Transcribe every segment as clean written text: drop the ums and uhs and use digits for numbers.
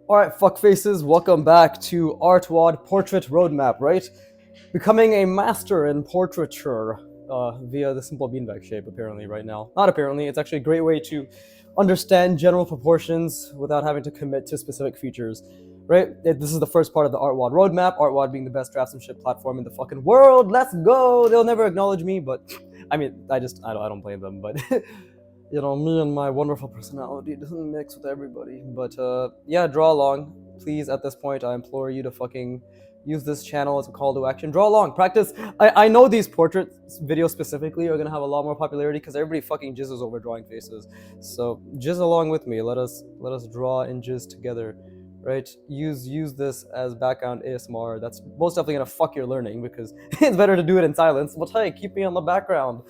Alright, fuckfaces, welcome back to Artwod Portrait Roadmap, right? Becoming a master in portraiture via the simple beanbag shape, apparently, right now. Not apparently, it's actually a great way to understand general proportions without having to commit to specific features, right? This is the first part of the Artwod Roadmap, Artwod being the best draftsmanship platform in the fucking world. Let's go! They'll never acknowledge me, but I mean, I don't blame them, but me and my wonderful personality doesn't mix with everybody. But yeah, draw along. Please, at this point, I implore you to fucking use this channel as a call to action. Draw along, practice. I know these portrait videos specifically are gonna have a lot more popularity because everybody fucking jizzes over drawing faces. So jizz along with me. Let us draw and jizz together. Right? Use this as background ASMR. That's most definitely gonna fuck your learning because it's better to do it in silence. But hey, keep me on the background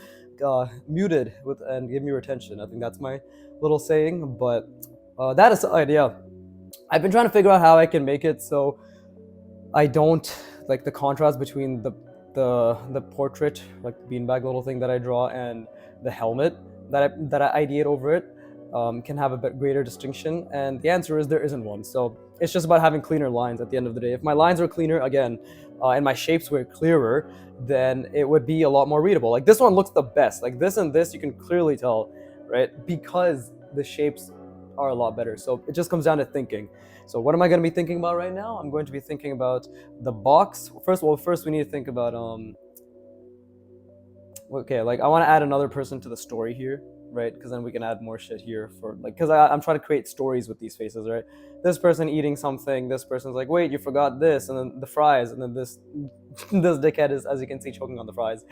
muted with and give me your attention. I think that's my little saying. But that aside, yeah, I've been trying to figure out how I can make it so I don't like the contrast between the portrait, like the beanbag little thing that I draw, and the helmet that I ideate over it can have a bit greater distinction. And the answer is there isn't one. So it's just about having cleaner lines at the end of the day. If my lines were cleaner again, and my shapes were clearer, then it would be a lot more readable. Like this one looks the best. Like this and this, you can clearly tell, right? Because the shapes are a lot better. So it just comes down to thinking. So what am I going to be thinking about right now? I'm going to be thinking about the box. First we need to think about okay, like I want to add another person to the story here, right? Because then we can add more shit here for like, because I'm trying to create stories with these faces, right? This person eating something, this person's like, wait, you forgot this, and then the fries, and then this this dickhead is, as you can see, choking on the fries.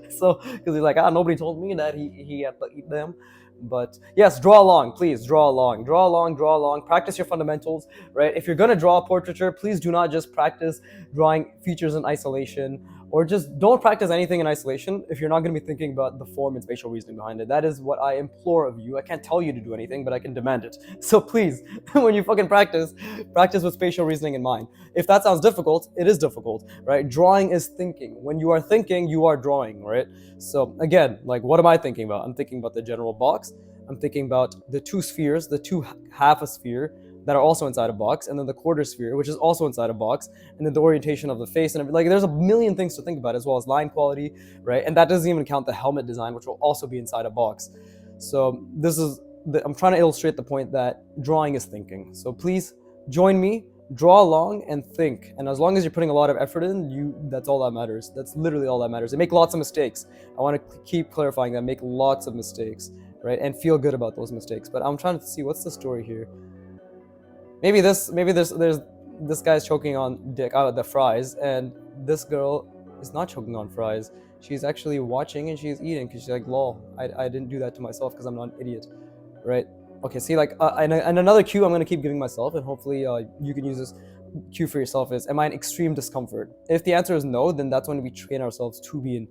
So because he's like, nobody told me that he had to eat them. But yes, draw along, please. Draw along, draw along, draw along. Practice your fundamentals, right? If you're gonna draw a portraiture, please do not just practice drawing features in isolation, or just don't practice anything in isolation if you're not going to be thinking about the form and spatial reasoning behind it. That is what I implore of you. I can't tell you to do anything, but I can demand it. So please, when you fucking practice with spatial reasoning in mind. If that sounds difficult, it is difficult, right? Drawing is thinking. When you are thinking, you are drawing, right? So again, like, what am I thinking about? I'm thinking about the general box. I'm thinking about the two spheres, the two half a sphere that are also inside a box, and then the quarter sphere, which is also inside a box, and then the orientation of the face, and like there's a million things to think about, as well as line quality, right? And that doesn't even count the helmet design, which will also be inside a box. So I'm trying to illustrate the point that drawing is thinking. So please join me, draw along, and think. And as long as you're putting a lot of effort in, that's all that matters. That's literally all that matters. And make lots of mistakes. I want to keep clarifying that. Make lots of mistakes, right? And feel good about those mistakes. But I'm trying to see what's the story here. Maybe there's this guy's choking on the fries, and this girl is not choking on fries. She's actually watching and she's eating because she's like, lol, I didn't do that to myself because I'm not an idiot, right? Okay, see, like, and another cue I'm going to keep giving myself, and hopefully you can use this cue for yourself, is, am I in extreme discomfort? If the answer is no, then that's when we train ourselves to be in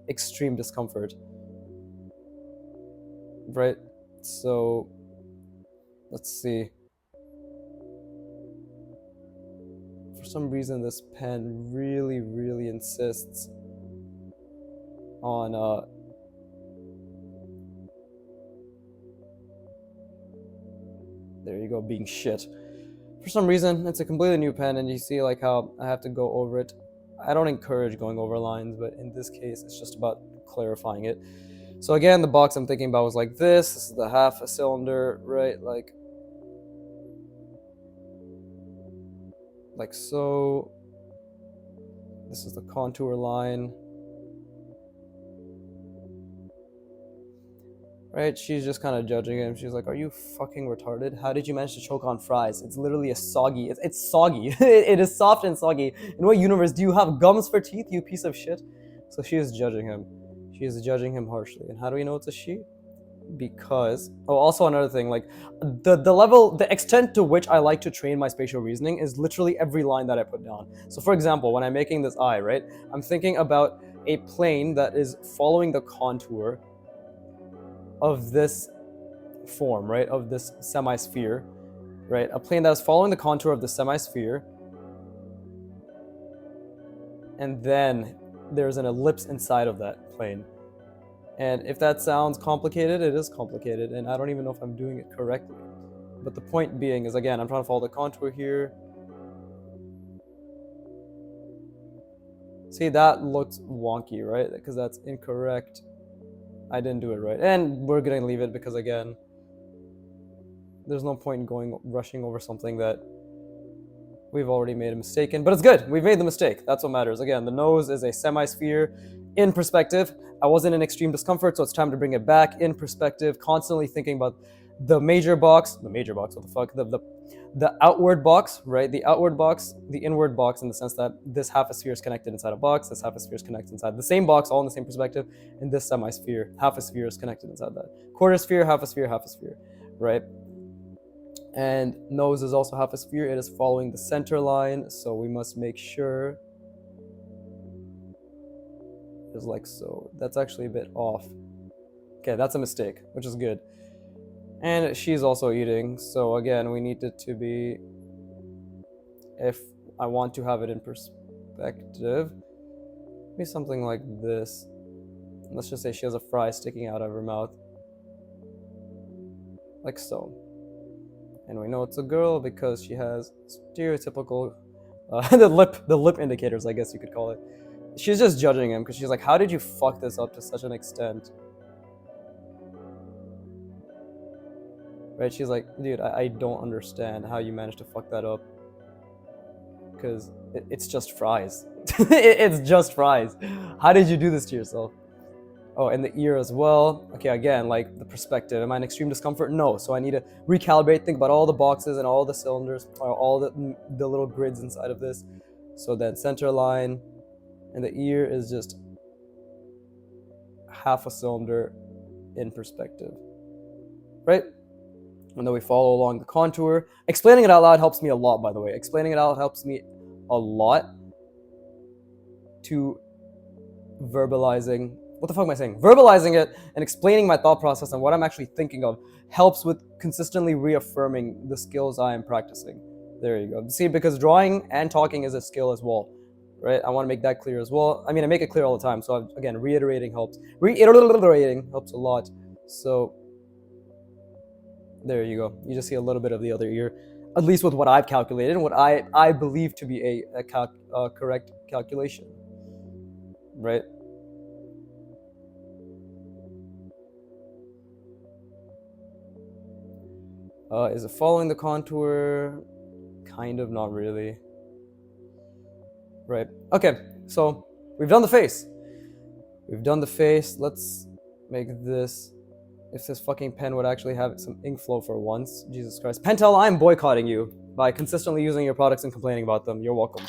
extreme discomfort, right? So let's see. For some reason, this pen really insists on there you go, being shit. For some reason, it's a completely new pen, and you see like how I have to go over it. I don't encourage going over lines, but in this case, it's just about clarifying it. So again, the box I'm thinking about was like this. This is the half a cylinder, right? Like so. This is the contour line. Right? She's just kind of judging him. She's like, are you fucking retarded? How did you manage to choke on fries? It's literally a soggy. It's soggy. It is soft and soggy. In what universe do you have gums for teeth, you piece of shit? So she is judging him. She is judging him harshly. And how do we know it's a she? Because also another thing, like the extent to which I like to train my spatial reasoning is literally every line that I put down. So for example, when I'm making this eye, right, I'm thinking about a plane that is following the contour of this form, right, of this semi-sphere, right, a plane that is following the contour of the semi-sphere, and then there's an ellipse inside of that plane. And if that sounds complicated, it is complicated, and I don't even know if I'm doing it correctly. But the point being is, again, I'm trying to follow the contour here. See, that looks wonky, right? Because that's incorrect. I didn't do it right. And we're going to leave it because, again, there's no point in rushing over something that we've already made a mistake in. But it's good. We've made the mistake. That's what matters. Again, the nose is a semi-sphere in perspective. I wasn't in extreme discomfort, so it's time to bring it back in perspective, constantly thinking about the major box, what the fuck, the outward box, right? The outward box, the inward box, in the sense that this half a sphere is connected inside a box, this half a sphere is connected inside the same box, all in the same perspective, and this semi-sphere, half a sphere is connected inside that. Quarter sphere, half a sphere, right? And nose is also half a sphere. It is following the center line, so we must make sure it's like so. That's actually a bit off. Okay, that's a mistake, which is good. And she's also eating, so again, we need it to be, if I want to have it in perspective, maybe something like this. Let's just say she has a fry sticking out of her mouth, like so. And we know it's a girl because she has stereotypical the lip indicators, I guess you could call it. She's just judging him because she's like, how did you fuck this up to such an extent? Right? She's like, dude, I don't understand how you managed to fuck that up. Because it's just fries. It's just fries. How did you do this to yourself? Oh, and the ear as well. Okay, again, like the perspective. Am I in extreme discomfort? No. So I need to recalibrate, think about all the boxes and all the cylinders, or all the little grids inside of this. So then center line, and the ear is just half a cylinder in perspective, right? And then we follow along the contour. Explaining it out loud helps me a lot, by the way. Explaining it out helps me a lot to verbalizing. What the fuck am I saying? Verbalizing it and explaining my thought process and what I'm actually thinking of helps with consistently reaffirming the skills I am practicing. There you go. See, because drawing and talking is a skill as well, right? I want to make that clear as well. I mean, I make it clear all the time. So again, reiterating helps. Reiterating helps a lot. So there you go. You just see a little bit of the other ear, at least with what I've calculated and what I believe to be a correct calculation, right? Is it following the contour? Kind of, not really. Right. Okay, so we've done the face. Let's make this. If this fucking pen would actually have some ink flow for once. Jesus Christ. Pentel, I'm boycotting you by consistently using your products and complaining about them. You're welcome.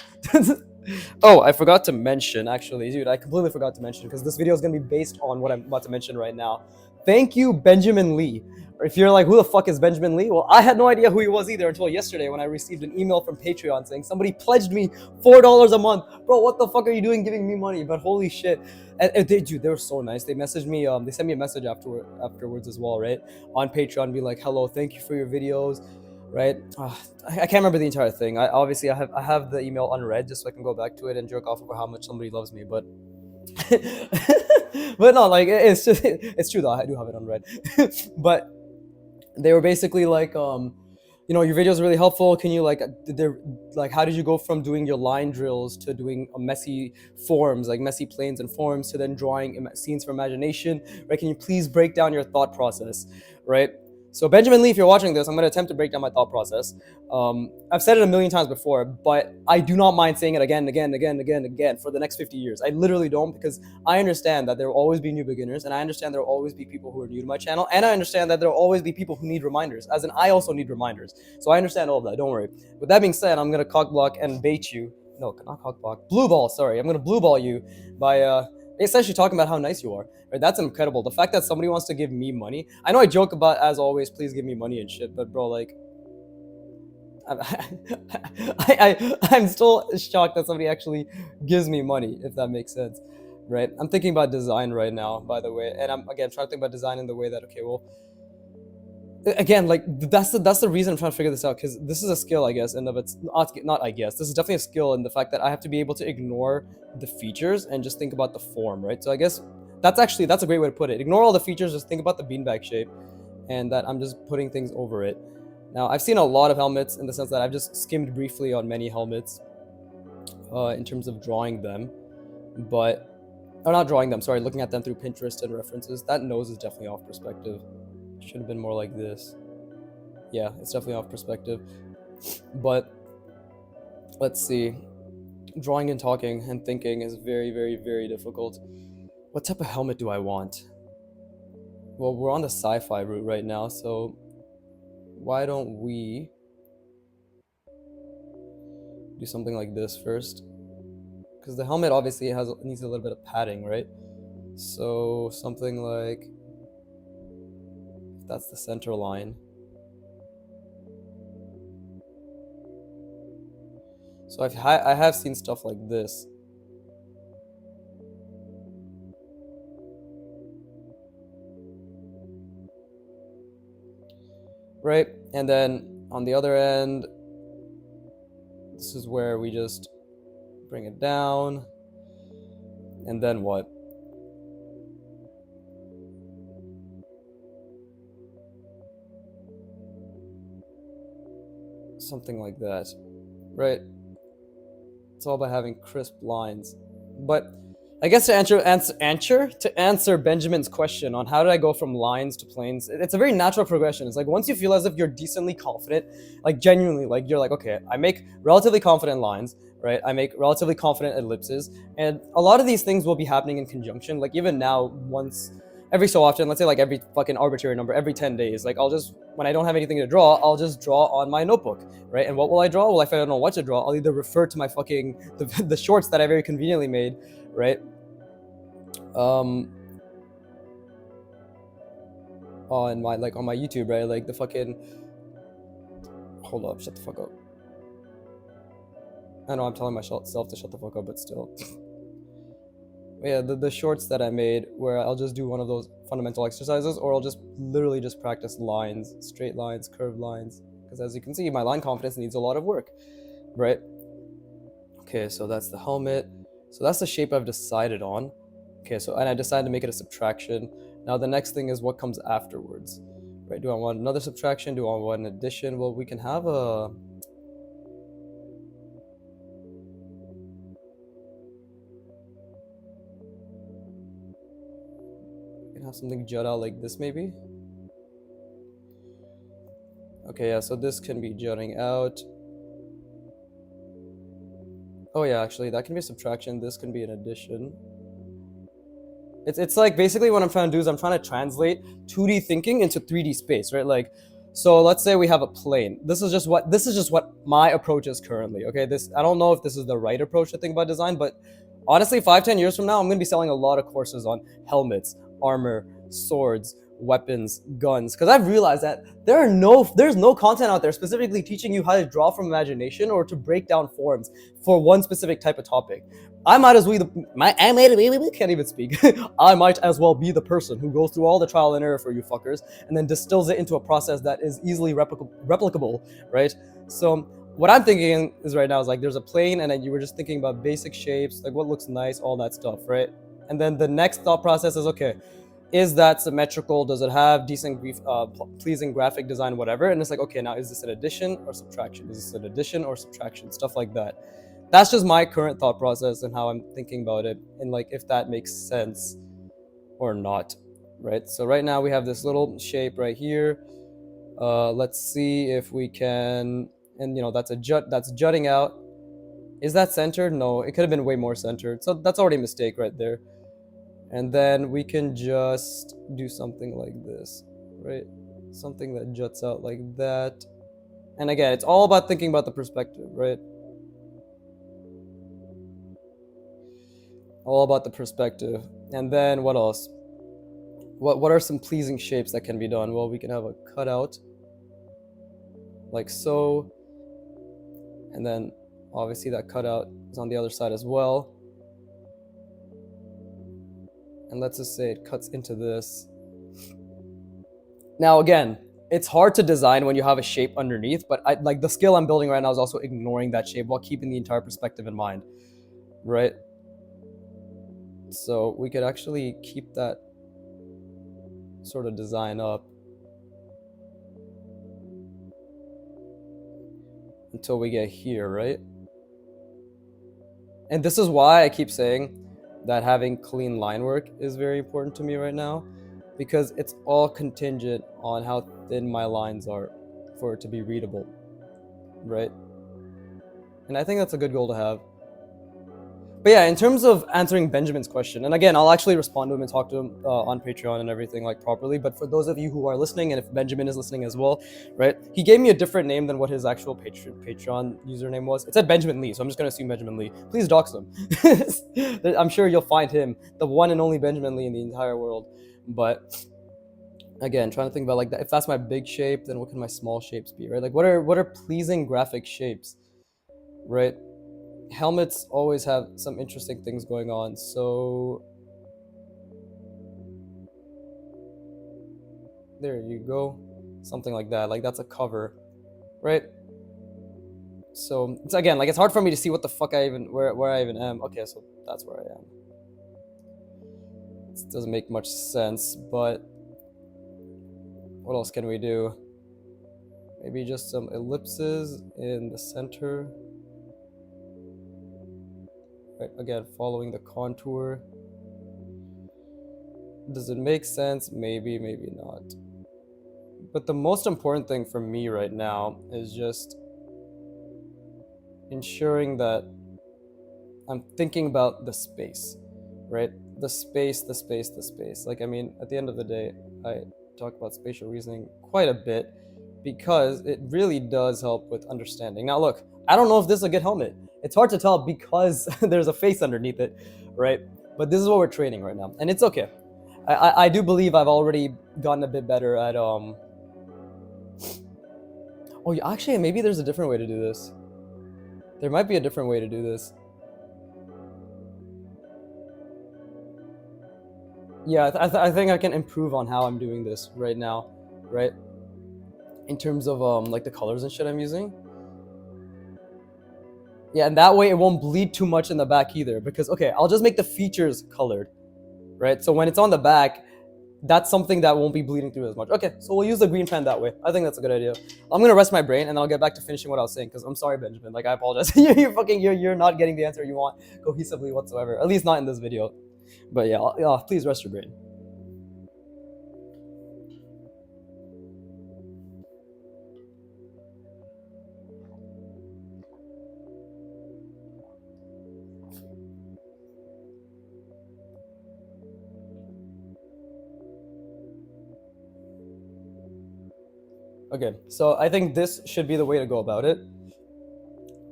Oh, I forgot to mention, actually, dude, I completely forgot to mention, because this video is going to be based on what I'm about to mention right now. Thank you, Benjamin Lee. If you're like, who the fuck is Benjamin Lee? Well, I had no idea who he was either until yesterday when I received an email from Patreon saying somebody pledged me $4 a month. Bro, what the fuck are you doing giving me money? But holy shit. And dude, they were so nice. They messaged me, they sent me a message afterwards as well, right? On Patreon, be like, hello, thank you for your videos, right? I can't remember the entire thing. I have the email unread just so I can go back to it and jerk off over how much somebody loves me, but but no, like, it's just, it's true though, I do have it unread. But they were basically like, you know, your videos are really helpful. Can you how did you go from doing your line drills to doing messy forms, like messy planes and forms, to then drawing scenes for imagination, right? Can you please break down your thought process, right? So Benjamin Lee, if you're watching this, I'm going to attempt to break down my thought process. I've said it a million times before, but I do not mind saying it again for the next 50 years. I literally don't, because I understand that there will always be new beginners, and I understand there will always be people who are new to my channel, and I understand that there will always be people who need reminders, as in I also need reminders. So I understand all of that, don't worry. With that being said, I'm going to cockblock and bait you. No, not cockblock. Blue ball, sorry. I'm going to blue ball you by essentially talking about how nice you are. Right? That's incredible. The fact that somebody wants to give me money. I know I joke about, as always, please give me money and shit, but bro, like, I'm still shocked that somebody actually gives me money, if that makes sense, right? I'm thinking about design right now, by the way, and I'm again trying to think about design in the way that, okay, well, again, like, that's the reason I'm trying to figure this out, because this is a skill, I guess, and of it's not I guess, this is definitely a skill in the fact that I have to be able to ignore the features and just think about the form, right? So I guess that's a great way to put it. Ignore all the features, just think about the beanbag shape, and that I'm just putting things over it. Now, I've seen a lot of helmets in the sense that I've just skimmed briefly on many helmets in terms of drawing them, but or not drawing them, sorry, looking at them through Pinterest and references. That nose is definitely off perspective. Should have been more like this. Yeah, it's definitely off perspective. But let's see. Drawing and talking and thinking is very, very, very difficult. What type of helmet do I want? Well, we're on the sci-fi route right now, so why don't we do something like this first? Because the helmet obviously needs a little bit of padding, right? So something like, if that's the center line. So I have seen stuff like this. Right? And then on the other end, this is where we just bring it down. And then what? Something like that. Right? It's all about having crisp lines. But I guess to answer Benjamin's question on how did I go from lines to planes, it's a very natural progression. It's like once you feel as if you're decently confident, like genuinely, like you're like, okay, I make relatively confident lines, right? I make relatively confident ellipses, and a lot of these things will be happening in conjunction. Like even now, once every so often, let's say like every fucking arbitrary number, every 10 days, like I'll just, when I don't have anything to draw, I'll just draw on my notebook, right? And what will I draw? Well, if I don't know what to draw, I'll either refer to my fucking, the shorts that I very conveniently made, right? On my, like on my YouTube, right? Like the fucking, hold up, shut the fuck up. I know I'm telling myself to shut the fuck up, but still. Yeah, the shorts that I made where I'll just do one of those fundamental exercises, or I'll just literally just practice lines, straight lines, curved lines, because as you can see, my line confidence needs a lot of work, right? Okay, so that's the helmet. So that's the shape I've decided on. Okay, so, and I decided to make it a subtraction. Now the next thing is what comes afterwards, right? Do I want another subtraction? Do I want an addition? Well, we can have a, have something jut out like this maybe. Okay, yeah, so this can be jutting out. Oh yeah, actually that can be a subtraction, this can be an addition. It's like basically what I'm trying to do is I'm trying to translate 2D thinking into 3D space, right? Like, so let's say we have a plane. This is just what my approach is currently. Okay, this, I don't know if this is the right approach to think about design, but honestly, 5-10 years from now, I'm gonna be selling a lot of courses on helmets, armor, swords, weapons, guns, because I've realized that there's no content out there specifically teaching you how to draw from imagination or to break down forms for one specific type of topic. I might as well can't even speak. I might as well be the person who goes through all the trial and error for you fuckers and then distills it into a process that is easily replicable, right? So what I'm thinking is right now is like there's a plane, and then you were just thinking about basic shapes, like what looks nice, all that stuff, right? And then the next thought process is, okay, is that symmetrical? Does it have decent, pleasing graphic design, whatever? And it's like, okay, now is this an addition or subtraction? Is this an addition or subtraction? Stuff like that. That's just my current thought process and how I'm thinking about it, and like if that makes sense or not, right? So right now we have this little shape right here. Let's see if we can, and you know, that's a jut, that's jutting out. Is that centered? No, it could have been way more centered. So that's already a mistake right there. And then we can just do something like this, right? Something that juts out like that. And again, it's all about thinking about the perspective, right? All about the perspective. And then what else? What are some pleasing shapes that can be done? Well, we can have a cutout like so. And then obviously that cutout is on the other side as well. And let's just say it cuts into this. Now again, it's hard to design when you have a shape underneath, but like the skill I'm building right now is also ignoring that shape while keeping the entire perspective in mind, right? So we could actually keep that sort of design up. until we get here, right? And this is why I keep saying that having clean line work is very important to me right now, because it's all contingent on how thin my lines are for it to be readable, right? And I think that's a good goal to have. But yeah, in terms of answering Benjamin's question, and again, I'll actually respond to him and talk to him on Patreon and everything like properly. But for those of you who are listening, and if Benjamin is listening as well, right? He gave me a different name than what his actual Patreon username was. It said Benjamin Lee, so I'm just gonna assume Benjamin Lee. Please dox him. I'm sure you'll find him, the one and only Benjamin Lee in the entire world. But again, trying to think about like that. If that's my big shape, then what can my small shapes be, right? Like what are pleasing graphic shapes, right? Helmets always have some interesting things going on. So there you go, something like that. Like that's a cover, right? So it's again like it's hard for me to see what the fuck where I even am. Okay, so that's where I am. It doesn't make much sense, but what else can we do? Maybe just some ellipses in the center. Right, again, following the contour. Does it make sense? Maybe, maybe not. But the most important thing for me right now is just ensuring that I'm thinking about the space, right? The space. Like, I mean, at the end of the day, I talk about spatial reasoning quite a bit because it really does help with understanding. Now, look, I don't know if this is a good helmet. It's hard to tell because there's a face underneath it, right? But this is what we're training right now, and it's okay. I do believe I've already gotten a bit better at Oh, actually, maybe there's a different way to do this. There might be a different way to do this. Yeah, I think I can improve on how I'm doing this right now, right? In terms of like the colors and shit I'm using. Yeah, and that way it won't bleed too much in the back either. Because okay, I'll just make the features colored, right? So when it's on the back, that's something that won't be bleeding through as much. Okay, so we'll use the green pen that way. I think that's a good idea. I'm gonna rest my brain and I'll get back to finishing what I was saying. Because I'm sorry, Benjamin. Like I apologize. You're not getting the answer you want cohesively whatsoever. At least not in this video. But yeah, please rest your brain. Okay, so I think this should be the way to go about it.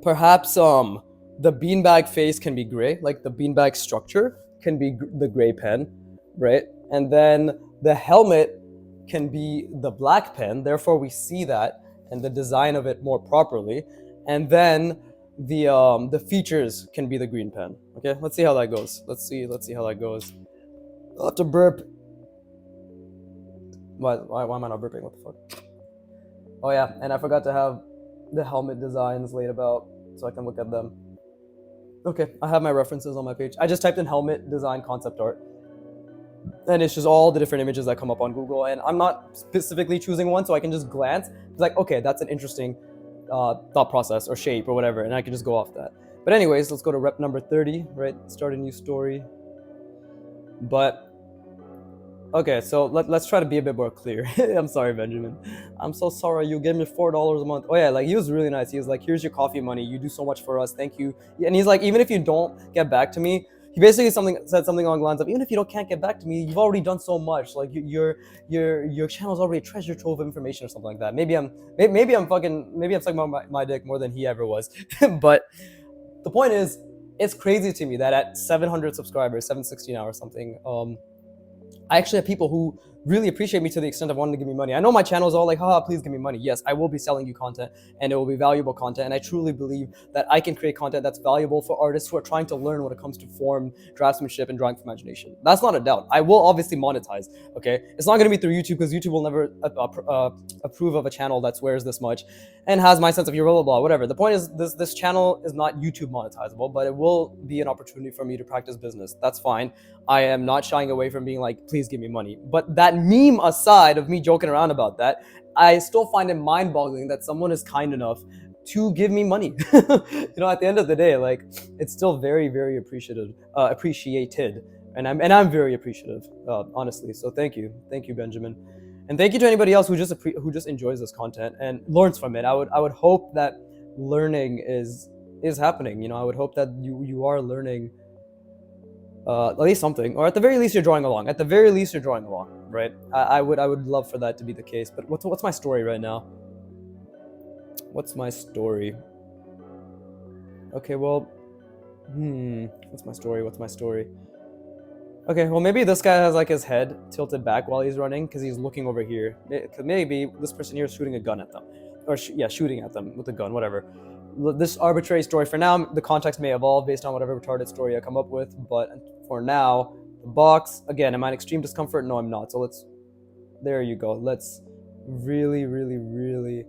Perhaps the beanbag face can be gray, like the beanbag structure can be the gray pen, right? And then the helmet can be the black pen, therefore we see that and the design of it more properly. And then the features can be the green pen. Okay, let's see how that goes. Let's see how that goes. I'll have to burp. Why am I not burping? What the fuck? Oh yeah, and I forgot to have the helmet designs laid about so I can look at them. Okay, I have my references on my page. I just typed in helmet design concept art. And it's just all the different images that come up on Google. And I'm not specifically choosing one, so I can just glance. It's like, okay, that's an interesting thought process or shape or whatever, and I can just go off that. But anyways, let's go to rep number 30, right? Start a new story. But okay, so let's try to be a bit more clear. I'm sorry, Benjamin. I'm so sorry. You gave me $4 a month. Oh yeah, like he was really nice. He was like, here's your coffee money. You do so much for us. Thank you. And he's like, even if you don't get back to me, he basically said something along the lines of, even if you can't get back to me, you've already done so much. Like your channel's already a treasure trove of information or something like that. Maybe I'm sucking my dick more than he ever was. But the point is, it's crazy to me that at 700 subscribers, 760 now or something, I actually have people who really appreciate me to the extent of wanting to give me money. I know my channel is all like, haha, please give me money. Yes, I will be selling you content and it will be valuable content. And I truly believe that I can create content that's valuable for artists who are trying to learn when it comes to form, draftsmanship, and drawing from imagination. That's not a doubt. I will obviously monetize, okay? It's not going to be through YouTube because YouTube will never approve of a channel that swears this much and has my sense of humor, blah, blah, blah, whatever. The point is this channel is not YouTube monetizable, but it will be an opportunity for me to practice business. That's fine. I am not shying away from being like, please give me money. But that meme aside of me joking around about that, I still find it mind-boggling that someone is kind enough to give me money. At the end of the day, like, it's still very, very appreciated, and I'm very appreciative, honestly. So thank you, Benjamin, and thank you to anybody else who just enjoys this content and learns from it. I would hope that learning is happening. I would hope that you are learning at least something, or at the very least you're drawing along. Right? I would love for that to be the case. But what's my story right now? What's my story? Okay, well, what's my story? Okay, well, maybe this guy has like his head tilted back while he's running because he's looking over here. Maybe this person here is shooting a gun at them, or shooting at them with a gun, whatever. This arbitrary story for now. The context may evolve based on whatever retarded story I come up with, but for now, the box, again, am I in extreme discomfort? No, I'm not. So there you go. Let's really, really, really.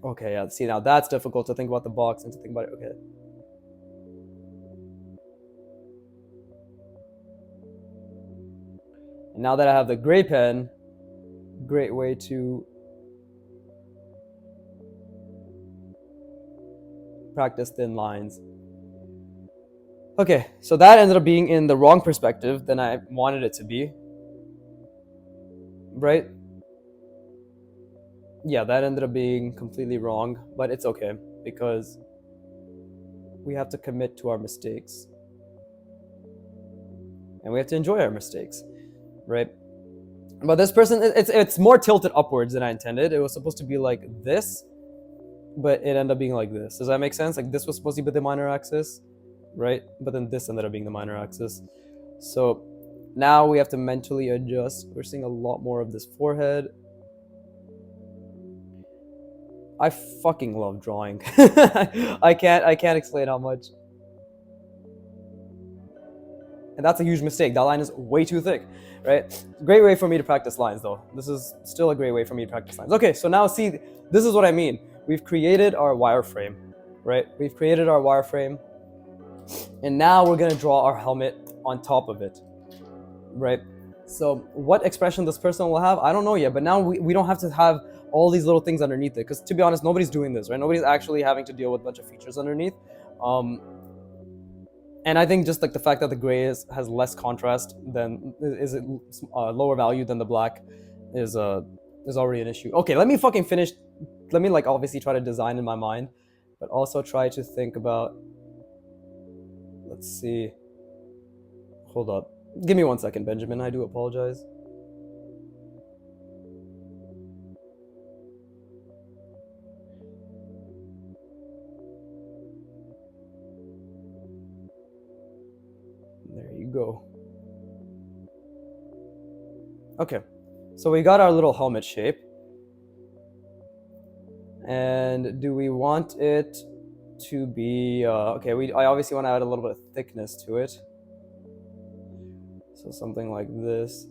Okay, yeah, see, now that's difficult to think about the box and to think about it. Okay. And now that I have the gray pen, great way to practice thin lines. Okay, so that ended up being in the wrong perspective than I wanted it to be. Right? Yeah, that ended up being completely wrong, but it's okay because we have to commit to our mistakes. And we have to enjoy our mistakes, right? But this person, it's more tilted upwards than I intended. It was supposed to be like this, but it ended up being like this. Does that make sense? Like, this was supposed to be the minor axis, right? But then this ended up being the minor axis. So now we have to mentally adjust. We're seeing a lot more of this forehead. I fucking love drawing. I can't explain how much. And that's a huge mistake. That line is way too thick, right? Great way for me to practice lines, though. This is still a great way for me to practice lines. Okay, so now see, this is what I mean. We've created our wireframe, right? We've created our wireframe, and now we're gonna draw our helmet on top of it, right? So what expression this person will have, I don't know yet, but now we don't have to have all these little things underneath it, because to be honest, nobody's doing this, right? Nobody's actually having to deal with a bunch of features underneath. And I think just like the fact that the gray has less contrast than is lower value than the black is already an issue. Okay, let me fucking finish. Let me like obviously try to design in my mind, but also try to think about. Let's see. Hold up. Give me 1 second, Benjamin. I do apologize. There you go. Okay, so we got our little helmet shape. And do we want it to be, okay, I obviously want to add a little bit of thickness to it. So something like this.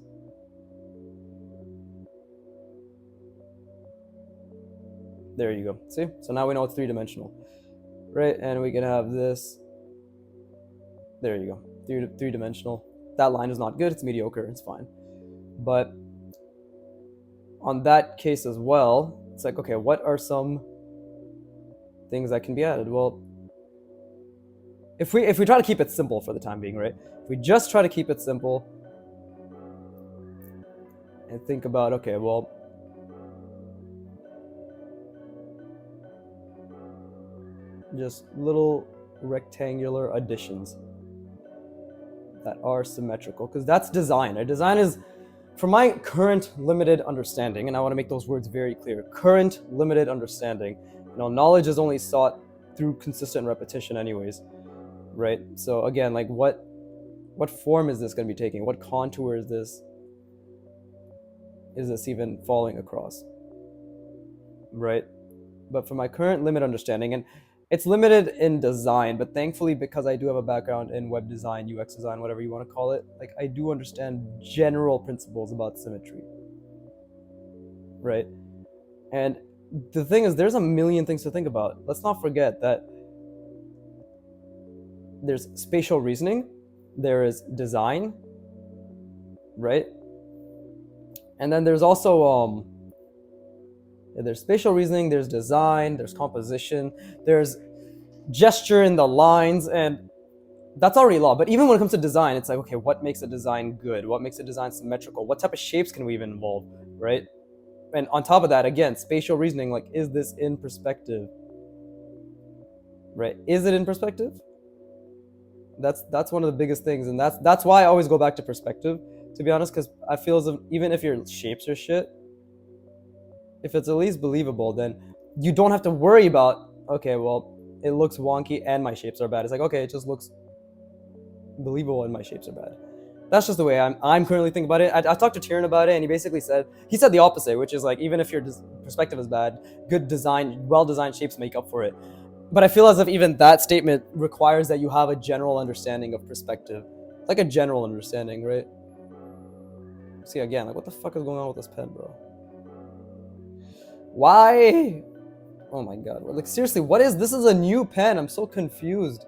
There you go. See? So now we know it's three-dimensional. Right? And we can have this. There you go. Three-dimensional. That line is not good. It's mediocre. It's fine. But on that case as well, it's like, okay, what are some things that can be added? Well, if we try to keep it simple for the time being, right? If we just try to keep it simple and think about, okay, well, just little rectangular additions that are symmetrical, because that's design. Design is, from my current limited understanding, and I want to make those words very clear, current limited understanding, knowledge is only sought through consistent repetition anyways, right? So again, like what form is this going to be taking? What contour is this even falling across, right? But for my current limited understanding, and it's limited in design, but thankfully, because I do have a background in web design, UX design, whatever you want to call it, like I do understand general principles about symmetry, right? And the thing is, there's a million things to think about. Let's not forget that there's spatial reasoning, there is design, right? And then there's also There's spatial reasoning, there's design, there's composition, there's gesture in the lines, and that's already law. But even when it comes to design, it's like, okay, what makes a design good? What makes a design symmetrical? What type of shapes can we even involve, right? And on top of that, again, spatial reasoning, like, is this in perspective, right? Is it in perspective? That's one of the biggest things, and that's why I always go back to perspective, to be honest, because I feel as if even if your shapes are shit, if it's at least believable, then you don't have to worry about, okay, well, it looks wonky and my shapes are bad. It's like, okay, it just looks believable and my shapes are bad. That's just the way I'm currently thinking about it. I talked to Tieran about it, and he basically said the opposite, which is like, even if your perspective is bad, good design, well-designed shapes make up for it. But I feel as if even that statement requires that you have a general understanding of perspective, like a general understanding, right? See, again, like, what the fuck is going on with this pen, bro? Why? Oh my god, like, seriously, what is this? Is a new pen. I'm so confused.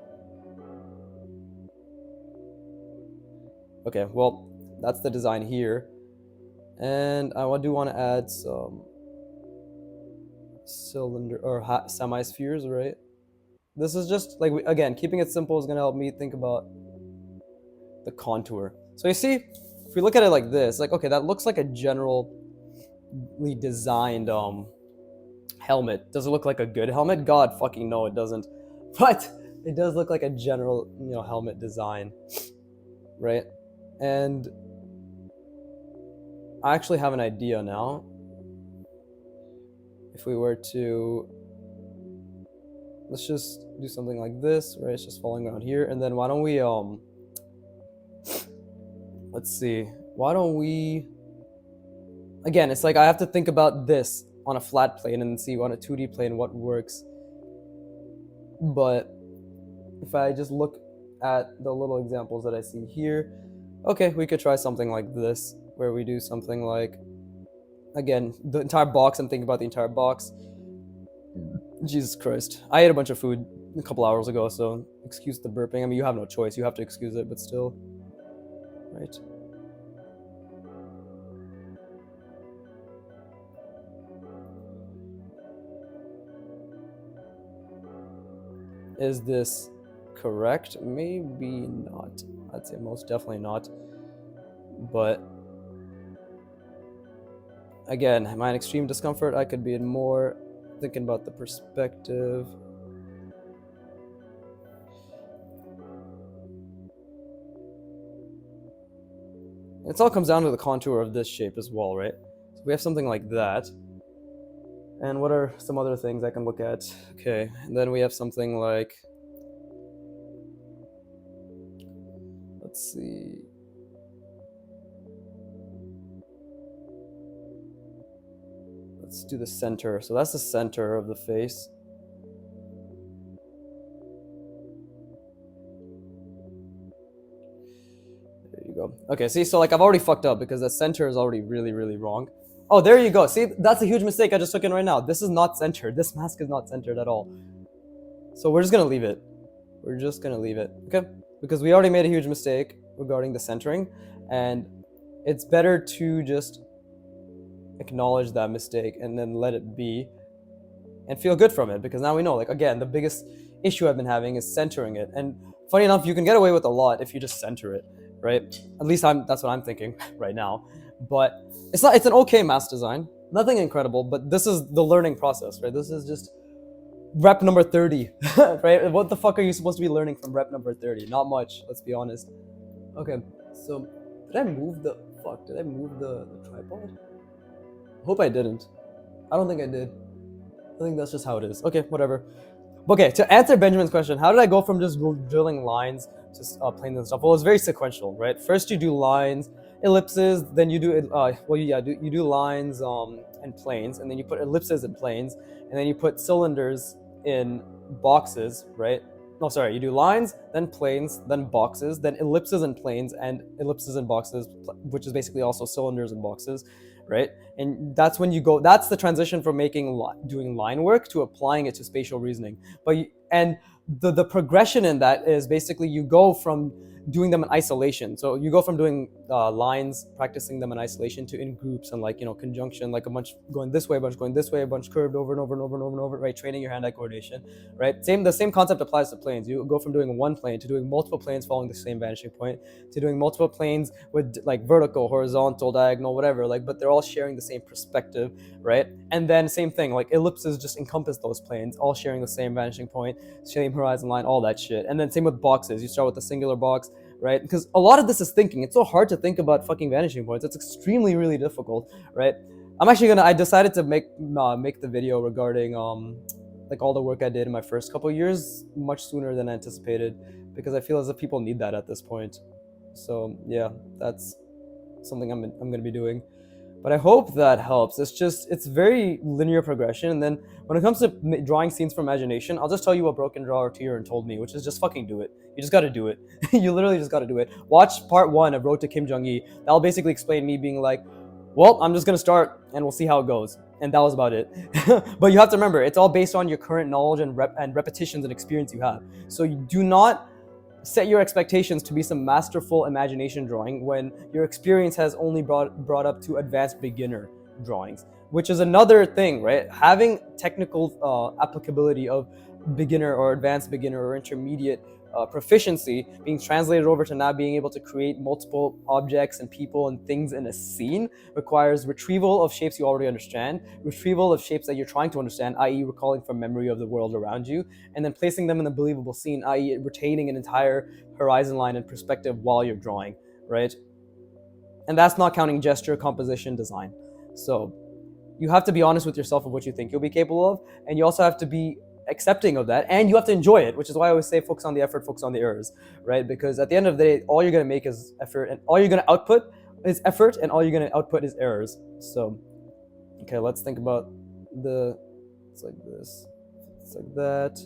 Okay, well, that's the design here, and I do want to add some cylinder or semi-spheres, right? This is just like, again, keeping it simple is gonna help me think about the contour. So you see, if we look at it like this, like, okay, that looks like a generally designed helmet. Does it look like a good helmet? God fucking no, it doesn't. But it does look like a general, helmet design, right? And I actually have an idea now. If we were to, let's just do something like this, right? It's just falling around here, and then why don't we let's see, why don't we, again, it's like I have to think about this on a flat plane and see on a 2D plane what works. But if I just look at the little examples that I see here, okay, we could try something like this, where we do something like, again, the entire box. I'm thinking about the entire box. Jesus Christ, I ate a bunch of food a couple hours ago, so excuse the burping. I mean, you have no choice, you have to excuse it, but still, right? Is this correct? Maybe not. I'd say most definitely not. But again, am I in extreme discomfort? I could be in more, thinking about the perspective. It all comes down to the contour of this shape as well, right? So we have something like that. And what are some other things I can look at? Okay, and then we have something like, let's see. Let's do the center. So that's the center of the face. There you go. Okay, see, so like I've already fucked up because the center is already really, really wrong. Oh, there you go. See, that's a huge mistake I just took in right now. This is not centered. This mask is not centered at all. So we're just gonna leave it. We're just gonna leave it, okay? Because we already made a huge mistake regarding the centering, and it's better to just acknowledge that mistake and then let it be and feel good from it, because now we know, like, again, the biggest issue I've been having is centering it. And funny enough, you can get away with a lot if you just center it, right? At least that's what I'm thinking right now. But it's an okay mask design, nothing incredible, but this is the learning process, right? This is just rep number 30, right? What the fuck are you supposed to be learning from rep number 30? Not much, let's be honest. Okay, so did I move the tripod? Hope I didn't. I don't think I did. I think that's just how it is. Okay, whatever. Okay, to answer Benjamin's question, how did I go from just drilling lines to planes and stuff? Well, it's very sequential, right? First you do lines, ellipses, then you do you do lines and planes, and then you put ellipses in planes, and then you put cylinders in boxes, right? No, sorry, you do lines, then planes, then boxes, then ellipses and planes, and ellipses and boxes, which is basically also cylinders and boxes, right? And that's when you go, that's the transition from doing line work to applying it to spatial reasoning. And the progression in that is basically you go from doing them in isolation. So you go from doing lines, practicing them in isolation to in groups and like, you know, conjunction, like a bunch going this way, a bunch going this way, a bunch curved over and over and over and over and over, right? Training your hand-eye coordination, right? The same concept applies to planes. You go from doing one plane to doing multiple planes following the same vanishing point to doing multiple planes with like vertical, horizontal, diagonal, whatever, like, but they're all sharing the same perspective, right? And then same thing, like ellipses just encompass those planes, all sharing the same vanishing point, same horizon line, all that shit. And then same with boxes. You start with a singular box, right? Because a lot of this is thinking. It's so hard to think about fucking vanishing points. It's extremely, really difficult, right? I decided to make the video regarding like all the work I did in my first couple years much sooner than anticipated, because I feel as if people need that at this point. So yeah, that's something I'm going to be doing. But I hope that helps. It's very linear progression. And then when it comes to drawing scenes from imagination, I'll just tell you what Broken Drawer Tier told me, which is just fucking do it. You just got to do it. You literally just got to do it. Watch part 1 of Road to Kim Jong-il. That'll basically explain me being like, well, I'm just going to start and we'll see how it goes. And that was about it. But you have to remember, it's all based on your current knowledge and repetitions and experience you have. So you do not set your expectations to be some masterful imagination drawing when your experience has only brought up to advanced beginner drawings, which is another thing, right? Having technical applicability of beginner or advanced beginner or intermediate proficiency being translated over to now being able to create multiple objects and people and things in a scene requires retrieval of shapes you already understand, retrieval of shapes that you're trying to understand, i.e. recalling from memory of the world around you, and then placing them in a believable scene, i.e. retaining an entire horizon line and perspective while you're drawing, right? And that's not counting gesture, composition, design. So you have to be honest with yourself of what you think you'll be capable of, and you also have to be accepting of that, and you have to enjoy it, which is why I always say focus on the effort, focus on the errors, right? Because at the end of the day, all you're going to make is effort, and all you're going to output is effort, and all you're going to output is errors. So okay, let's think about it's like this, it's like that.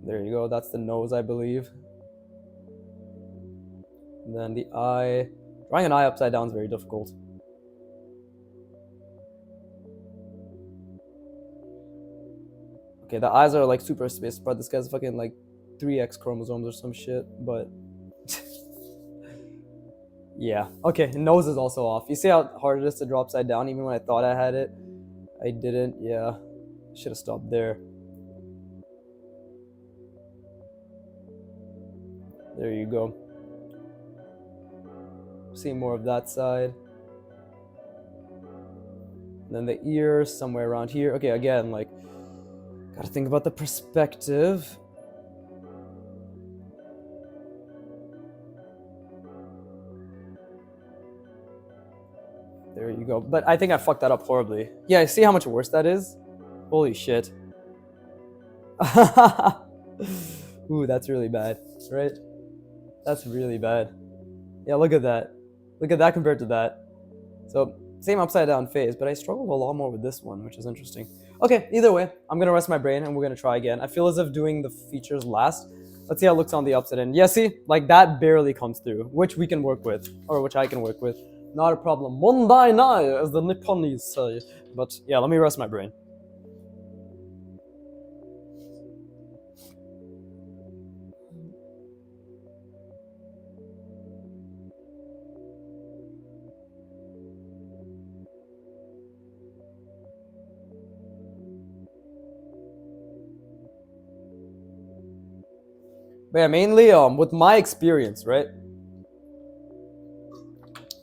There you go, that's the nose, I believe. And then the eye. Drawing an eye upside down is very difficult. Okay, the eyes are like super spaced apart. This guy's fucking like 3x chromosomes or some shit, but yeah. Okay, nose is also off. You see how hard it is to draw upside down even when I thought I had it? I didn't, yeah. Should have stopped there. There you go. See more of that side. And then the ears somewhere around here. Okay, again, like, gotta think about the perspective. There you go. But I think I fucked that up horribly. Yeah, see how much worse that is? Holy shit. Ooh, that's really bad, right? That's really bad. Yeah, look at that. Look at that compared to that. So, same upside down phase, but I struggled a lot more with this one, which is interesting. Okay, either way, I'm gonna rest my brain and we're gonna try again. I feel as if doing the features last. Let's see how it looks on the upside end. Yeah, see? Like that barely comes through, which we can work with, or which I can work with. Not a problem. Mondai nai, as the Nipponese say. But yeah, let me rest my brain. But yeah, mainly with my experience, right?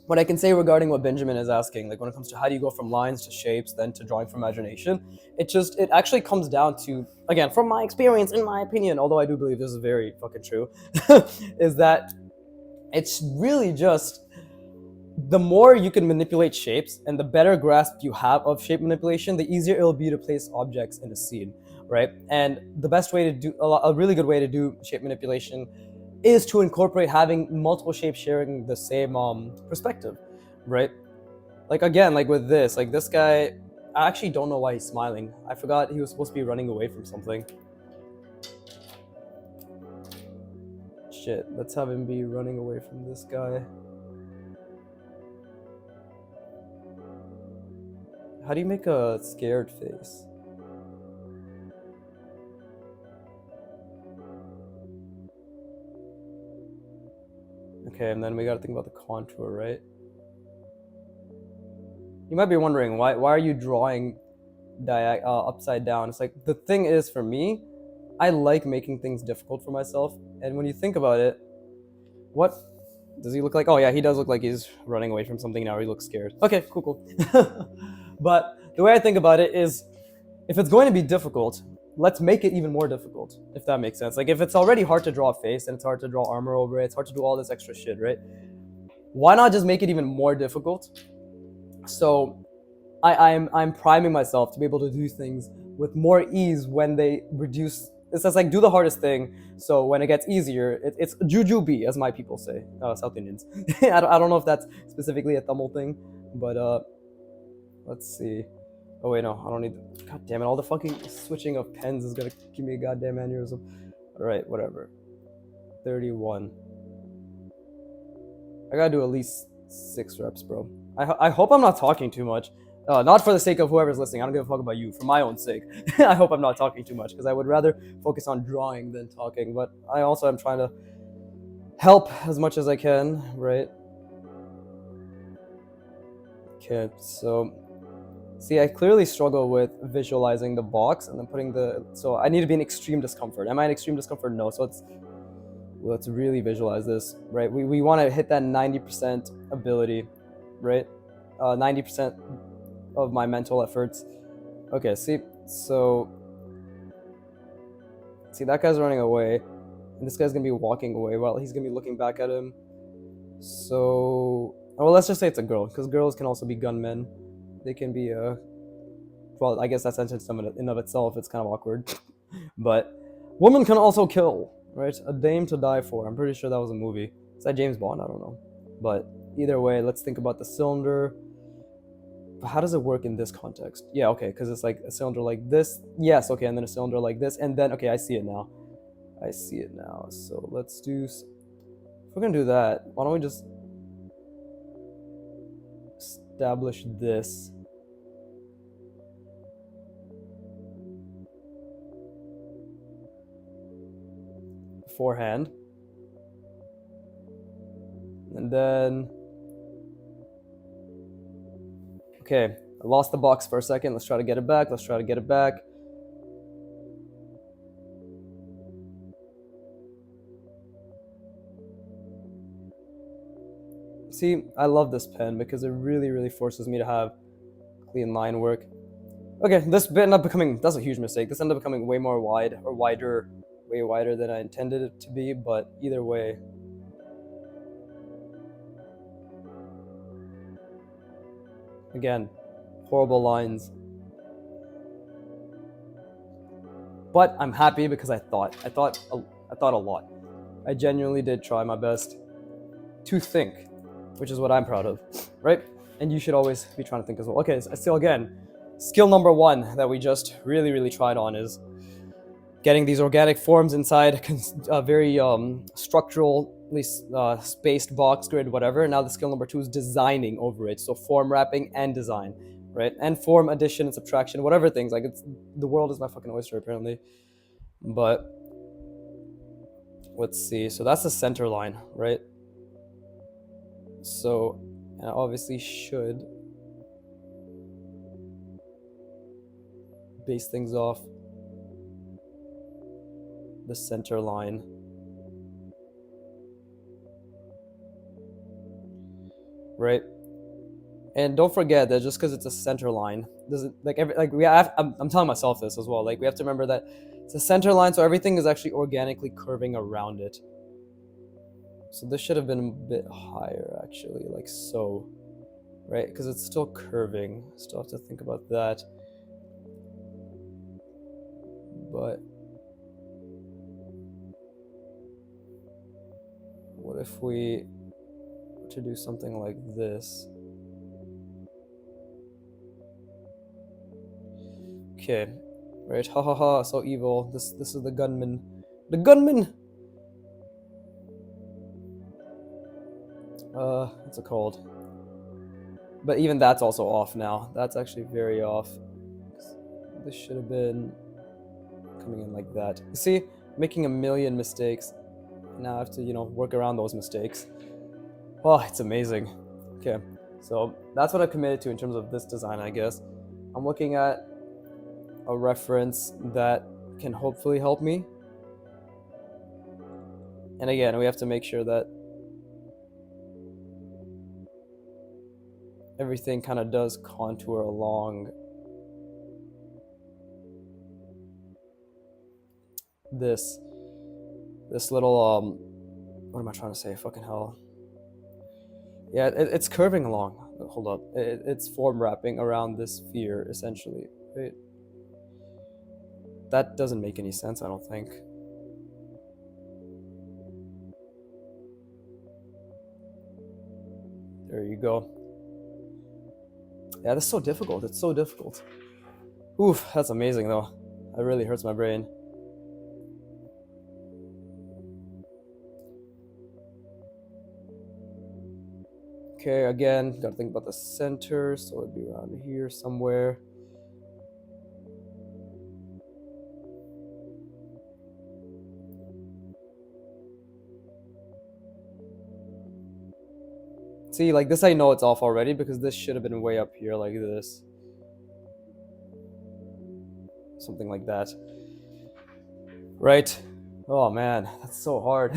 What I can say regarding what Benjamin is asking, like when it comes to how do you go from lines to shapes, then to drawing from imagination, it actually comes down to, again, from my experience, in my opinion, although I do believe this is very fucking true, is that it's really just the more you can manipulate shapes and the better grasp you have of shape manipulation, the easier it'll be to place objects in a scene, right? And the best way to do, a really good way to do shape manipulation is to incorporate having multiple shapes sharing the same perspective, right? Like again, like with this, like this guy, I actually don't know why he's smiling. I forgot he was supposed to be running away from something. Shit, let's have him be running away from this guy. How do you make a scared face? Okay, and then we gotta think about the contour, right? You might be wondering, why are you drawing upside down? It's like, the thing is, for me, I like making things difficult for myself. And when you think about it, what does he look like? Oh yeah, he does look like he's running away from something now. He looks scared. Okay, cool. But the way I think about it is, if it's going to be difficult, let's make it even more difficult, if that makes sense. Like, if it's already hard to draw a face and it's hard to draw armor over it, it's hard to do all this extra shit, right? Why not just make it even more difficult? So I'm priming myself to be able to do things with more ease when they reduce. It's just like, do the hardest thing, so when it gets easier, it's jujube, as my people say, South Indians. I don't know if that's specifically a Tamil thing, but let's see. Oh wait, no, I don't need. God damn it! All the fucking switching of pens is gonna give me a goddamn aneurysm. All right, whatever. 31. I gotta do at least 6 reps, bro. I hope I'm not talking too much. Not for the sake of whoever's listening. I don't give a fuck about you. For my own sake, I hope I'm not talking too much, because I would rather focus on drawing than talking. But I also am trying to help as much as I can, right? Okay, so see, I clearly struggle with visualizing the box and then putting the. So I need to be in extreme discomfort. Am I in extreme discomfort? No. So let's really visualize this, right? We want to hit that 90% ability, right? 90% of my mental efforts. Okay, see, that guy's running away, and this guy's gonna be walking away while he's gonna be looking back at him. So, well, let's just say it's a girl, because girls can also be gunmen. They can be well, I guess that sentence in of itself, it's kind of awkward. But woman can also kill, right? A dame to die for. I'm pretty sure that was a movie. Is that James Bond? I don't know. But either way, let's think about the cylinder. How does it work in this context? Yeah, okay, because it's like a cylinder like this. Yes, okay, and then a cylinder like this, and then, okay, I see it now. So let's do, if we're gonna do that, why don't we just establish this. Beforehand. And then, okay, I lost the box for a second. Let's try to get it back. See, I love this pen because it really, really forces me to have clean line work. Okay, this bit ended up becoming, that's a huge mistake. This ended up becoming way more wide, or wider, way wider than I intended it to be, but either way. Again, horrible lines. But I'm happy because I thought a lot. I genuinely did try my best to think, which is what I'm proud of, right? And you should always be trying to think as well. Okay, so again, skill number 1 that we just really, really tried on is getting these organic forms inside a very structurally spaced box grid, whatever. Now the skill number 2 is designing over it. So form wrapping and design, right? And form addition and subtraction, whatever things. Like, it's, the world is my fucking oyster, apparently. But let's see. So that's the center line, right? So I obviously should base things off the center line. Right? And don't forget that just because it's a center line doesn't, I'm telling myself this as well. Like, we have to remember that it's a center line, so everything is actually organically curving around it. So this should have been a bit higher, actually, like so, right? Because it's still curving. Still have to think about that. But what if we were to do something like this? Okay, right? Ha ha ha! So evil. This is the gunman. The gunman. What's it called? But even that's also off now. That's actually very off. This should have been coming in like that. You see, making a million mistakes. Now I have to, work around those mistakes. Oh, it's amazing. Okay, so that's what I committed to in terms of this design, I guess. I'm looking at a reference that can hopefully help me. And again, we have to make sure that everything kind of does contour along this little what am I trying to say? Fucking hell. Yeah, it's curving along. Hold up. It's form wrapping around this sphere, essentially. Right? That doesn't make any sense, I don't think. There you go. Yeah, that's so difficult. It's so difficult. Oof, that's amazing, though. That really hurts my brain. Okay, again, gotta think about the center, so it'd be around here somewhere. See, like this I know it's off already because this should have been way up here like this. Something like that. Right? Oh man, that's so hard.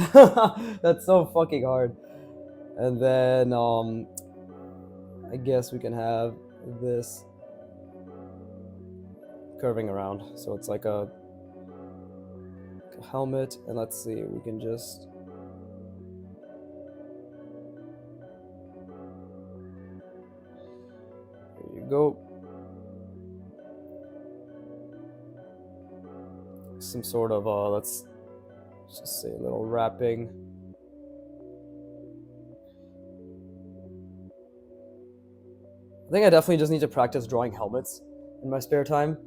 That's so fucking hard. And then I guess we can have this curving around. So it's like a helmet, and let's see, we can just there you go. Some sort of let's just say a little wrapping. I think I definitely just need to practice drawing helmets in my spare time.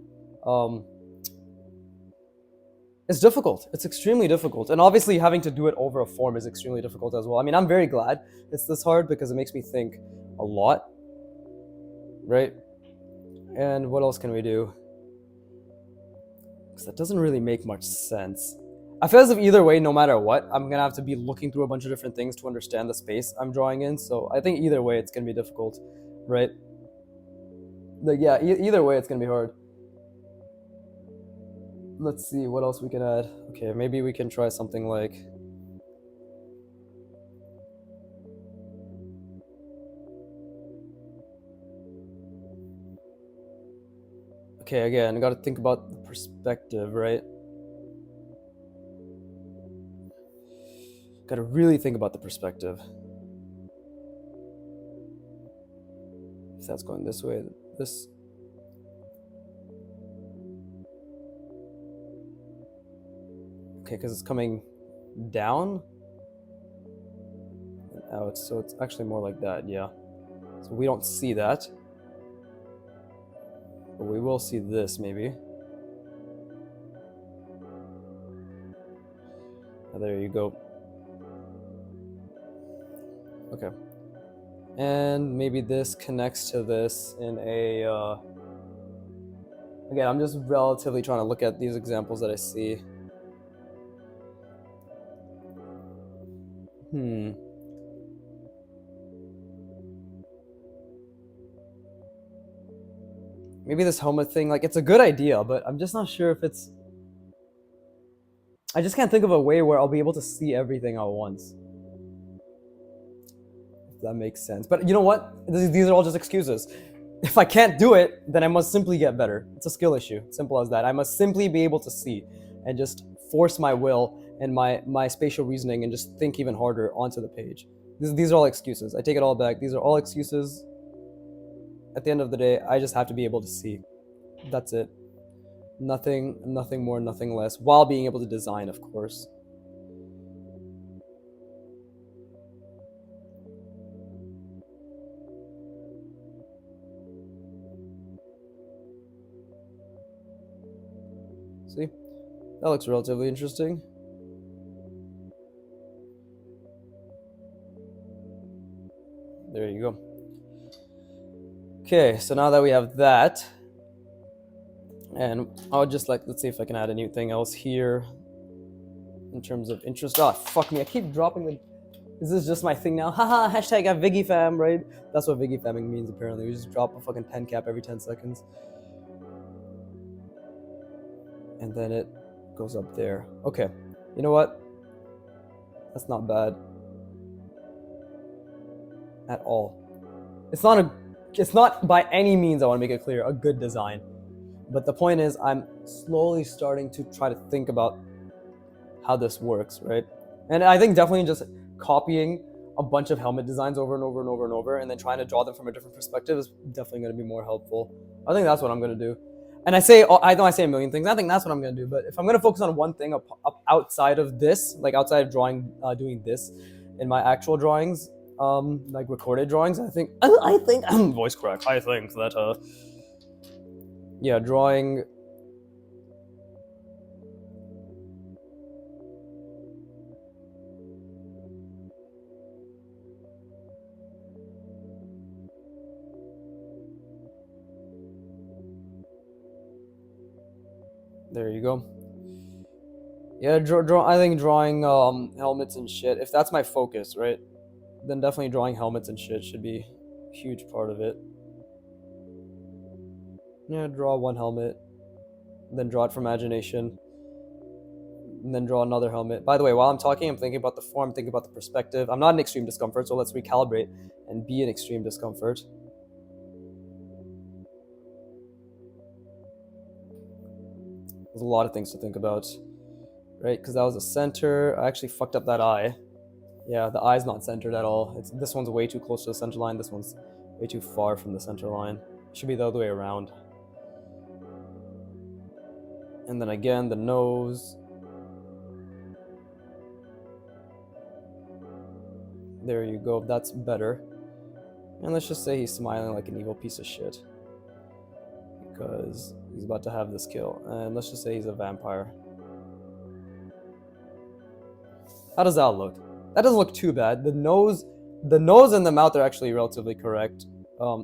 It's difficult. It's extremely difficult. And obviously having to do it over a form is extremely difficult as well. I mean, I'm very glad it's this hard because it makes me think a lot, right? And what else can we do? Because that doesn't really make much sense. I feel as if either way, no matter what, I'm gonna have to be looking through a bunch of different things to understand the space I'm drawing in. So I think either way, it's gonna be difficult, right? Like, yeah, either way, it's gonna be hard. Let's see what else we can add. Okay, maybe we can try something like okay, again, I gotta think about the perspective, right? Gotta really think about the perspective. If that's going this way, this. Okay, because it's coming down and out, so it's actually more like that, yeah. So we don't see that. But we will see this, maybe. Oh, there you go. Okay. And maybe this connects to this in a... Again, I'm just relatively trying to look at these examples that I see. Maybe this helmet thing, like, it's a good idea, but I'm just not sure if it's... I just can't think of a way where I'll be able to see everything at once. If that makes sense. But you know what? These are all just excuses. If I can't do it, then I must simply get better. It's a skill issue. Simple as that. I must simply be able to see and just force my will and my spatial reasoning and just think even harder onto the page. These are all excuses. I take it all back. These are all excuses. At the end of the day, I just have to be able to see. That's it. Nothing more, nothing less, while being able to design, of course. See? That looks relatively interesting. There you go. Okay, so now that we have that, and I'll just let's see if I can add anything else here in terms of interest. Oh, fuck me, I keep dropping the Is this just my thing now? Haha, hashtag at Viggy fam, right? That's what Viggy famming means apparently. We just drop a fucking pen cap every 10 seconds. And then it goes up there. Okay, you know what? That's not bad at all. It's not by any means, I want to make it clear, a good design. But the point is, I'm slowly starting to try to think about how this works, right? And I think definitely just copying a bunch of helmet designs over and over and over and over, and then trying to draw them from a different perspective is definitely going to be more helpful. I think that's what I'm going to do. And I know I say a million things. I think that's what I'm going to do. But if I'm going to focus on one thing outside of this, like outside of drawing, doing this in my actual drawings, like recorded drawings, I think voice crack. I think that yeah, drawing. There you go. Yeah, I think drawing helmets and shit. If that's my focus, right? Then definitely drawing helmets and shit should be a huge part of it. Yeah, draw one helmet, then draw it from imagination, and then draw another helmet. By the way, while I'm talking, I'm thinking about the form, thinking about the perspective. I'm not in extreme discomfort, so let's recalibrate and be in extreme discomfort. There's a lot of things to think about, right? Because that was the center. I actually fucked up that eye. Yeah, the eye's not centered at all. This one's way too close to the center line. This one's way too far from the center line. It should be the other way around. And then again, the nose. There you go. That's better. And let's just say he's smiling like an evil piece of shit, because he's about to have this kill. And let's just say he's a vampire. How does that look? That doesn't look too bad. The nose and the mouth are actually relatively correct.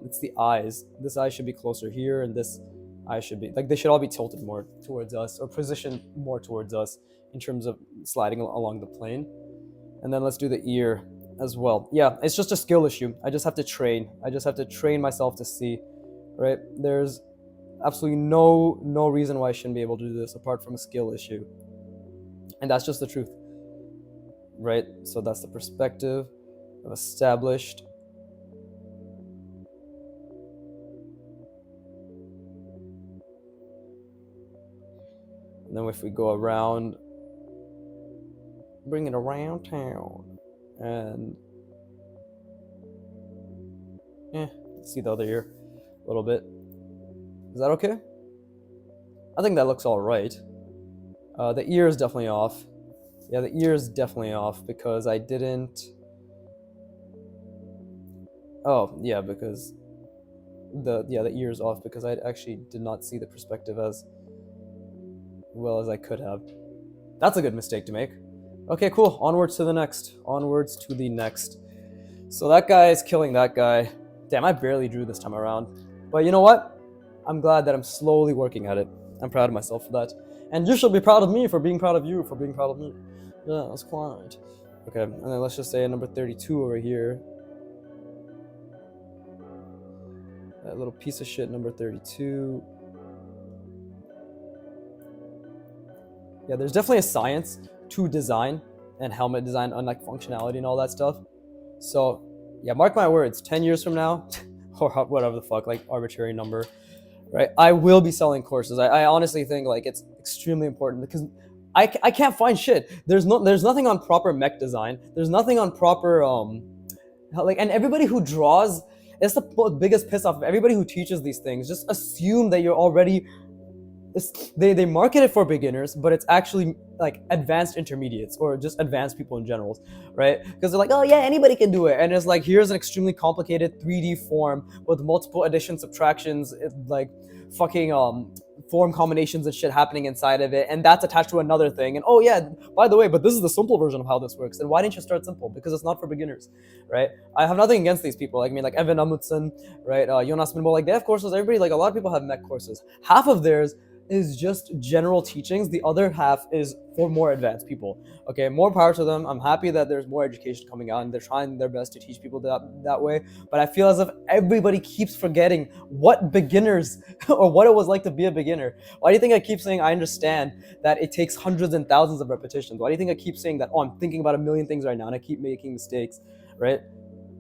It's the eyes. This eye should be closer here, and this eye should be, like, they should all be tilted more towards us, or positioned more towards us in terms of sliding along the plane. And then let's do the ear as well. Yeah, it's just a skill issue. I just have to train. I just have to train myself to see, right? There's absolutely no reason why I shouldn't be able to do this apart from a skill issue. And that's just the truth, right? So that's the perspective of established. And then if we go around, bring it around town, and see the other ear a little bit. Is that okay? I think that looks all right. The ear is definitely off. Yeah, the ear is definitely off because I didn't. Oh yeah, because the ear is off because I actually did not see the perspective as well as I could have. That's a good mistake to make. Okay, cool. Onwards to the next. Onwards to the next. So that guy is killing that guy. Damn, I barely drew this time around. But you know what? I'm glad that I'm slowly working at it. I'm proud of myself for that. And you should be proud of me for being proud of you for being proud of me. Yeah, that's quite. Okay, and then let's just say number 32 over here. That little piece of shit, number 32. Yeah, there's definitely a science to design and helmet design, unlike functionality and all that stuff. So yeah, mark my words, 10 years from now, or whatever the fuck, like arbitrary number, right? I will be selling courses. I honestly think like it's extremely important because I can't find shit. There's nothing on proper mech design. There's nothing on proper and everybody who draws, it's the biggest piss off of everybody who teaches these things. Just assume that you're already. They market it for beginners, but it's actually like advanced intermediates or just advanced people in general, right? Because they're like, oh yeah, anybody can do it, and it's like, here's an extremely complicated 3D form with multiple additions, subtractions, like fucking form combinations and shit happening inside of it, and that's attached to another thing. And oh yeah, by the way, but this is the simple version of how this works. Then why didn't you start simple? Because it's not for beginners, right? I have nothing against these people. Like, I mean, like Evan Amundsen, right? Jonas Minbo, like they have courses. Everybody, like a lot of people have mech courses. Half of theirs is just general teachings. The other half is for more advanced people. Okay, more power to them. I'm happy that there's more education coming out and they're trying their best to teach people that way. But I feel as if everybody keeps forgetting what beginners or what it was like to be a beginner. Why do you think I keep saying I understand that it takes hundreds and thousands of repetitions? Why do you think I keep saying that, oh, I'm thinking about a million things right now and I keep making mistakes, right?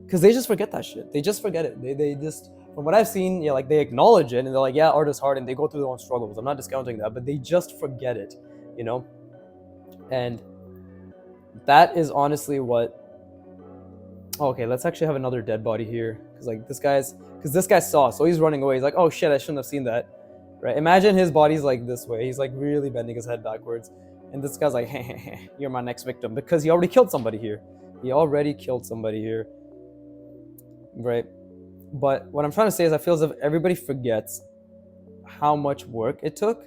Because they just forget that shit. They just forget it. They just, from what I've seen, yeah, like they acknowledge it and they're like, yeah, art is hard and they go through their own struggles. I'm not discounting that, but they just forget it, you know? And that is honestly what. Oh, okay, let's actually have another dead body here. Because this guy saw, so he's running away. He's like, oh shit, I shouldn't have seen that. Right? Imagine his body's like this way. He's like really bending his head backwards. And this guy's like, hey, you're my next victim. Because he already killed somebody here. Right? But what I'm trying to say is I feel as if everybody forgets how much work it took,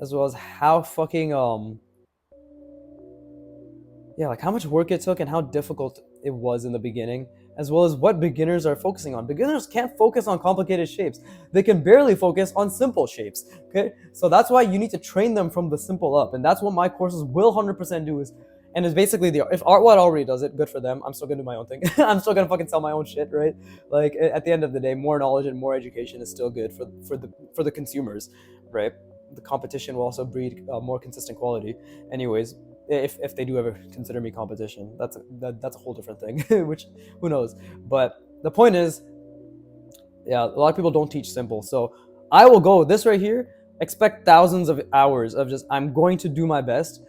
as well as how fucking like how much work it took and how difficult it was in the beginning, as well as what beginners are focusing on. Beginners can't focus on complicated shapes. They can barely focus on simple shapes. Okay, so that's why you need to train them from the simple up, and that's what my courses will 100% do. And it's basically if artwod already does it, good for them. I'm still gonna do my own thing. I'm still gonna fucking sell my own shit, right? Like at the end of the day, more knowledge and more education is still good for the consumers, right? The competition will also breed more consistent quality. Anyways, if they do ever consider me competition, that's a whole different thing. Which who knows? But the point is, yeah, a lot of people don't teach simple. So I will go this right here. Expect thousands of hours of just I'm going to do my best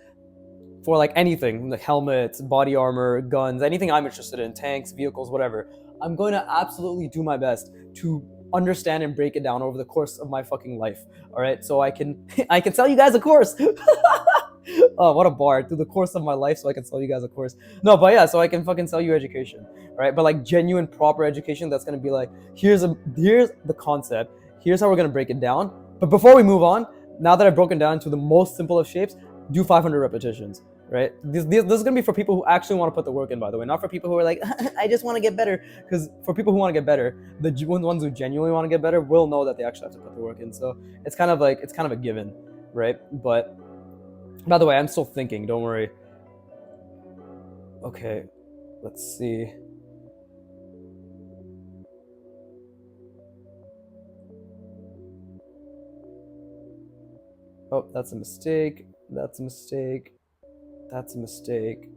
for like anything, like helmets, body armor, guns, anything I'm interested in, tanks, vehicles, whatever. I'm going to absolutely do my best to understand and break it down over the course of my fucking life. All right, so I can I can sell you guys a course. Oh, what a bar. Through the course of my life, so I can sell you guys a course. No, but yeah, so I can fucking sell you education, right? But like genuine, proper education that's gonna be like, here's the concept, here's how we're gonna break it down. But before we move on, now that I've broken down to the most simple of shapes, do 500 repetitions, right? This is gonna be for people who actually want to put the work in, by the way, not for people who are like, I just want to get better. Because for people who want to get better, the ones who genuinely want to get better will know that they actually have to put the work in. So it's kind of a given, right? But by the way, I'm still thinking, don't worry. Okay, let's see. Oh, that's a mistake. That's a mistake. That's a mistake.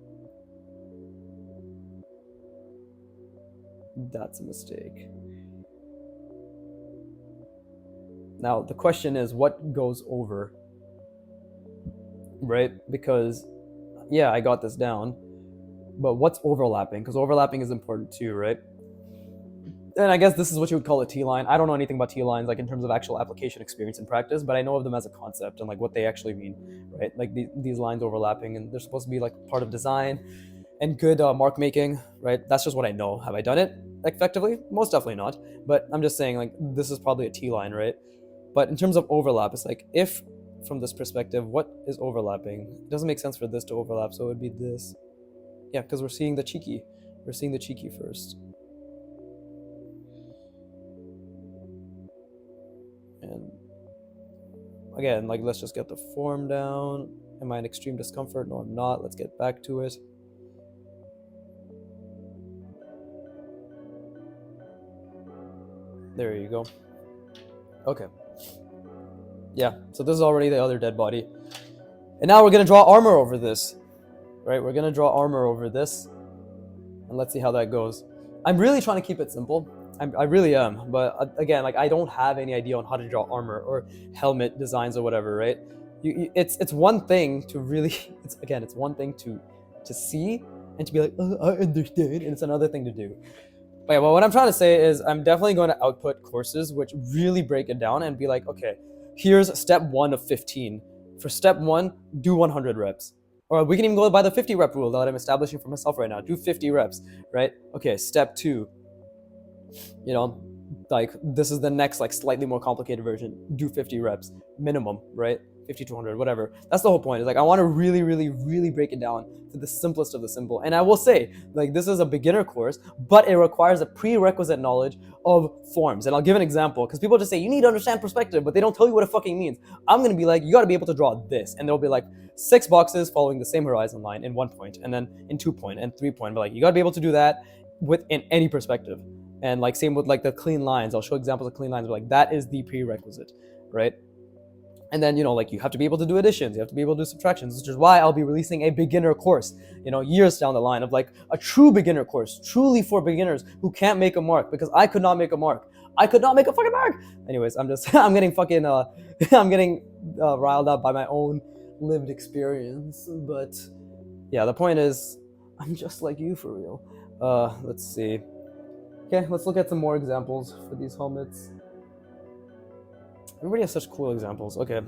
That's a mistake. Now, the question is, what goes over? Right? Because, yeah, I got this down. But what's overlapping? Because overlapping is important too, right? And I guess this is what you would call a T-line. I don't know anything about T-lines, like in terms of actual application experience and practice, but I know of them as a concept and like what they actually mean, right? Like these lines overlapping, and they're supposed to be like part of design and good mark making, right? That's just what I know. Have I done it effectively? Most definitely not. But I'm just saying, like, this is probably a T-line, right? But in terms of overlap, it's like, if from this perspective, what is overlapping? It doesn't make sense for this to overlap, so it would be this. Yeah, because we're seeing the cheeky. We're seeing the cheeky first. And again, like, let's just get the form down. Am I in extreme discomfort? No, I'm not. Let's get back to it. There you go. Okay. Yeah, so this is already the other dead body. And now we're going to draw armor over this. Right? We're going to draw armor over this. And let's see how that goes. I'm really trying to keep it simple. I really am. But again, like, I don't have any idea on how to draw armor or helmet designs or whatever, right? It's one thing to really, it's one thing to see and to be like, oh, I understand. And it's another thing to do. But yeah, well, what I'm trying to say is I'm definitely going to output courses which really break it down and be like, okay, here's step 1 of 15. For step 1, do 100 reps. Or we can even go by the 50 rep rule that I'm establishing for myself right now. Do 50 reps, right? Okay, step 2, you know, like, this is the next, like, slightly more complicated version. Do 50 reps minimum, right? 50 to 100, whatever. That's the whole point. It's like I want to really, really, really break it down to the simplest of the simple. And I will say, like, this is a beginner course, but it requires a prerequisite knowledge of forms. And I'll give an example, because people just say you need to understand perspective, but they don't tell you what it fucking means. I'm gonna be like, you got to be able to draw this, and there'll be like 6 boxes following the same horizon line in 1 point, and then in 2 point and 3 point. But like, you got to be able to do that within any perspective. And like same with like the clean lines. I'll show examples of clean lines, but like that is the prerequisite, right? And then, like, you have to be able to do additions, you have to be able to do subtractions, which is why I'll be releasing a beginner course, years down the line, of like a true beginner course, truly for beginners who can't make a mark, because I could not make a mark. I could not make a fucking mark. Anyways, I'm getting fucking, I'm getting riled up by my own lived experience. But yeah, the point is, I'm just like you for real. Let's see. Okay, let's look at some more examples for these helmets. Everybody has such cool examples. Okay,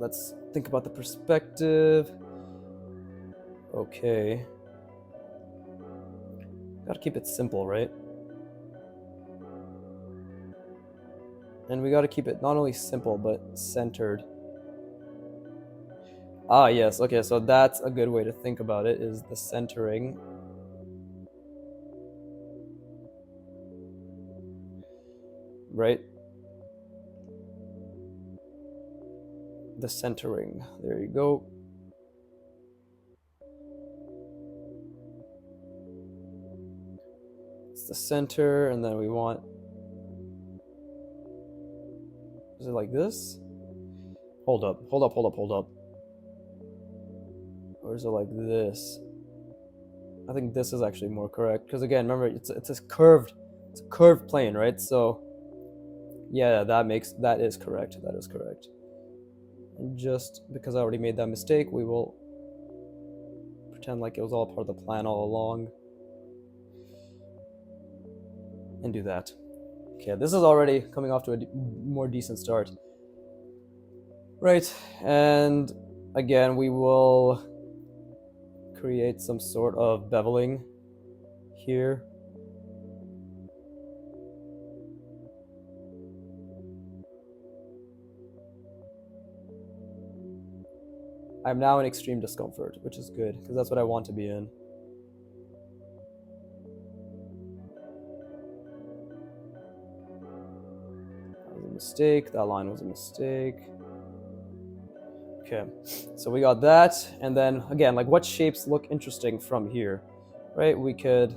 let's think about the perspective. Okay. Gotta keep it simple, right? And we gotta keep it not only simple, but centered. Ah, yes. Okay, so that's a good way to think about it, is the centering. Right? The centering. There you go. It's the center, and then we want... Is it like this? Hold up. Or is it like this? I think this is actually more correct, because again, remember, it's a curved plane, right? So yeah, that is correct. And just because I already made that mistake, we will pretend like it was all part of the plan all along and do that. Okay, this is already coming off to a more decent start. Right, and again, we will create some sort of beveling here. I'm now in extreme discomfort, which is good, because that's what I want to be in. That was a mistake. That line was a mistake. Okay, so we got that. And then, again, like, what shapes look interesting from here, right? We could...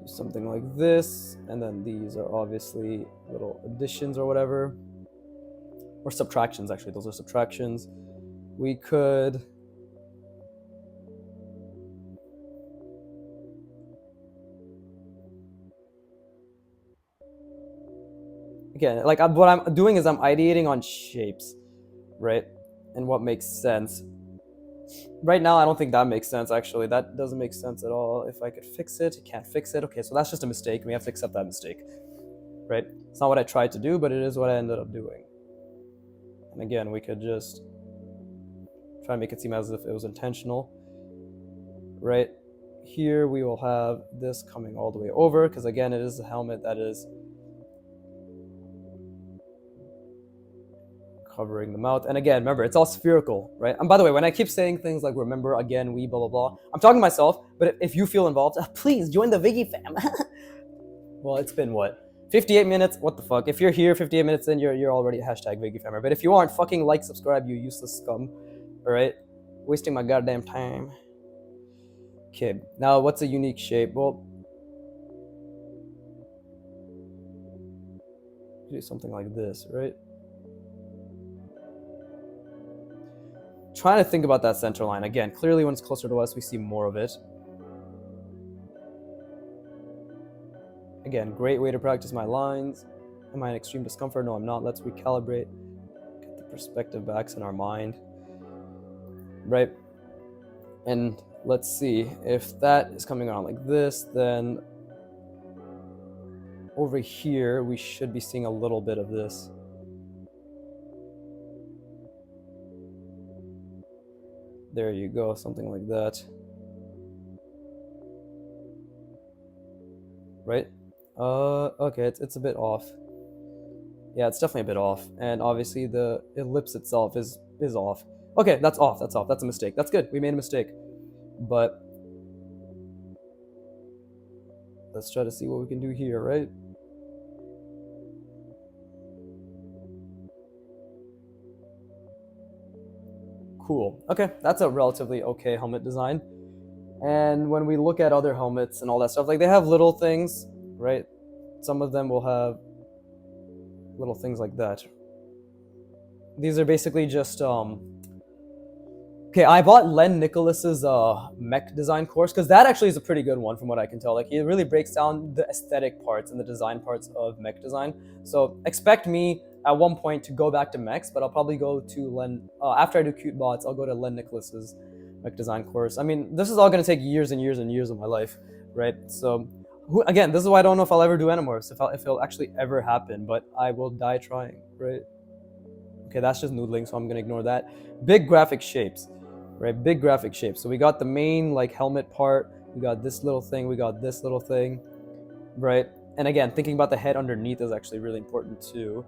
do something like this, and then these are obviously little additions or whatever. Or subtractions, actually. Those are subtractions. We could... Again, like, what I'm doing is I'm ideating on shapes, right? And what makes sense. Right now, I don't think that makes sense, actually. That doesn't make sense at all. If I could fix it, can't fix it. Okay, so that's just a mistake. We have to accept that mistake, right? It's not what I tried to do, but it is what I ended up doing. And again, we could just try and make it seem as if it was intentional, right? Here, we will have this coming all the way over, because again, it is a helmet that is covering the mouth. And again, remember, it's all spherical, right? And by the way, when I keep saying things like remember, again, we, blah, blah, blah, I'm talking to myself, but if you feel involved, please join the Viggy fam. Well, it's been what? 58 minutes? What the fuck? If you're here 58 minutes in, you're already a hashtag Viggy fammer. But if you aren't, fucking like, subscribe, you useless scum. Alright? Wasting my goddamn time. Okay, now what's a unique shape? Well, do something like this, right? Trying to think about that center line. Again, clearly when it's closer to us, we see more of it. Again, great way to practice my lines. Am I in extreme discomfort? No, I'm not. Let's recalibrate. Get the perspective back in our mind. Right? And let's see. If that is coming on like this, then over here, we should be seeing a little bit of this. There you go, something like that. right? Okay, it's a bit off. Yeah, it's definitely a bit off, and obviously the ellipse itself is off. Okay, that's off. That's off. That's a mistake. That's good. We made a mistake, but let's try to see what we can do here, right? Cool. Okay, that's a relatively okay helmet design. And when we look at other helmets and all that stuff, like they have little things, right? Some of them will have little things like that. These are basically just okay, I bought Len Nicholas's mech design course because that actually is a pretty good one from what I can tell. Like he really breaks down the aesthetic parts and the design parts of mech design. So expect me at one point to go back to mechs, but I'll probably go to Len after I do cute bots. I'll go to Len Nicholas's mech design course. I mean, this is all gonna take years and years and years of my life, right? So again, this is why I don't know if I'll ever do Animorphs, if it'll actually ever happen, but I will die trying, right? Okay, that's just noodling, so I'm gonna ignore that. Big graphic shapes, right? Big graphic shapes. So we got the main like helmet part, we got this little thing, we got this little thing, right? And again, thinking about the head underneath is actually really important too.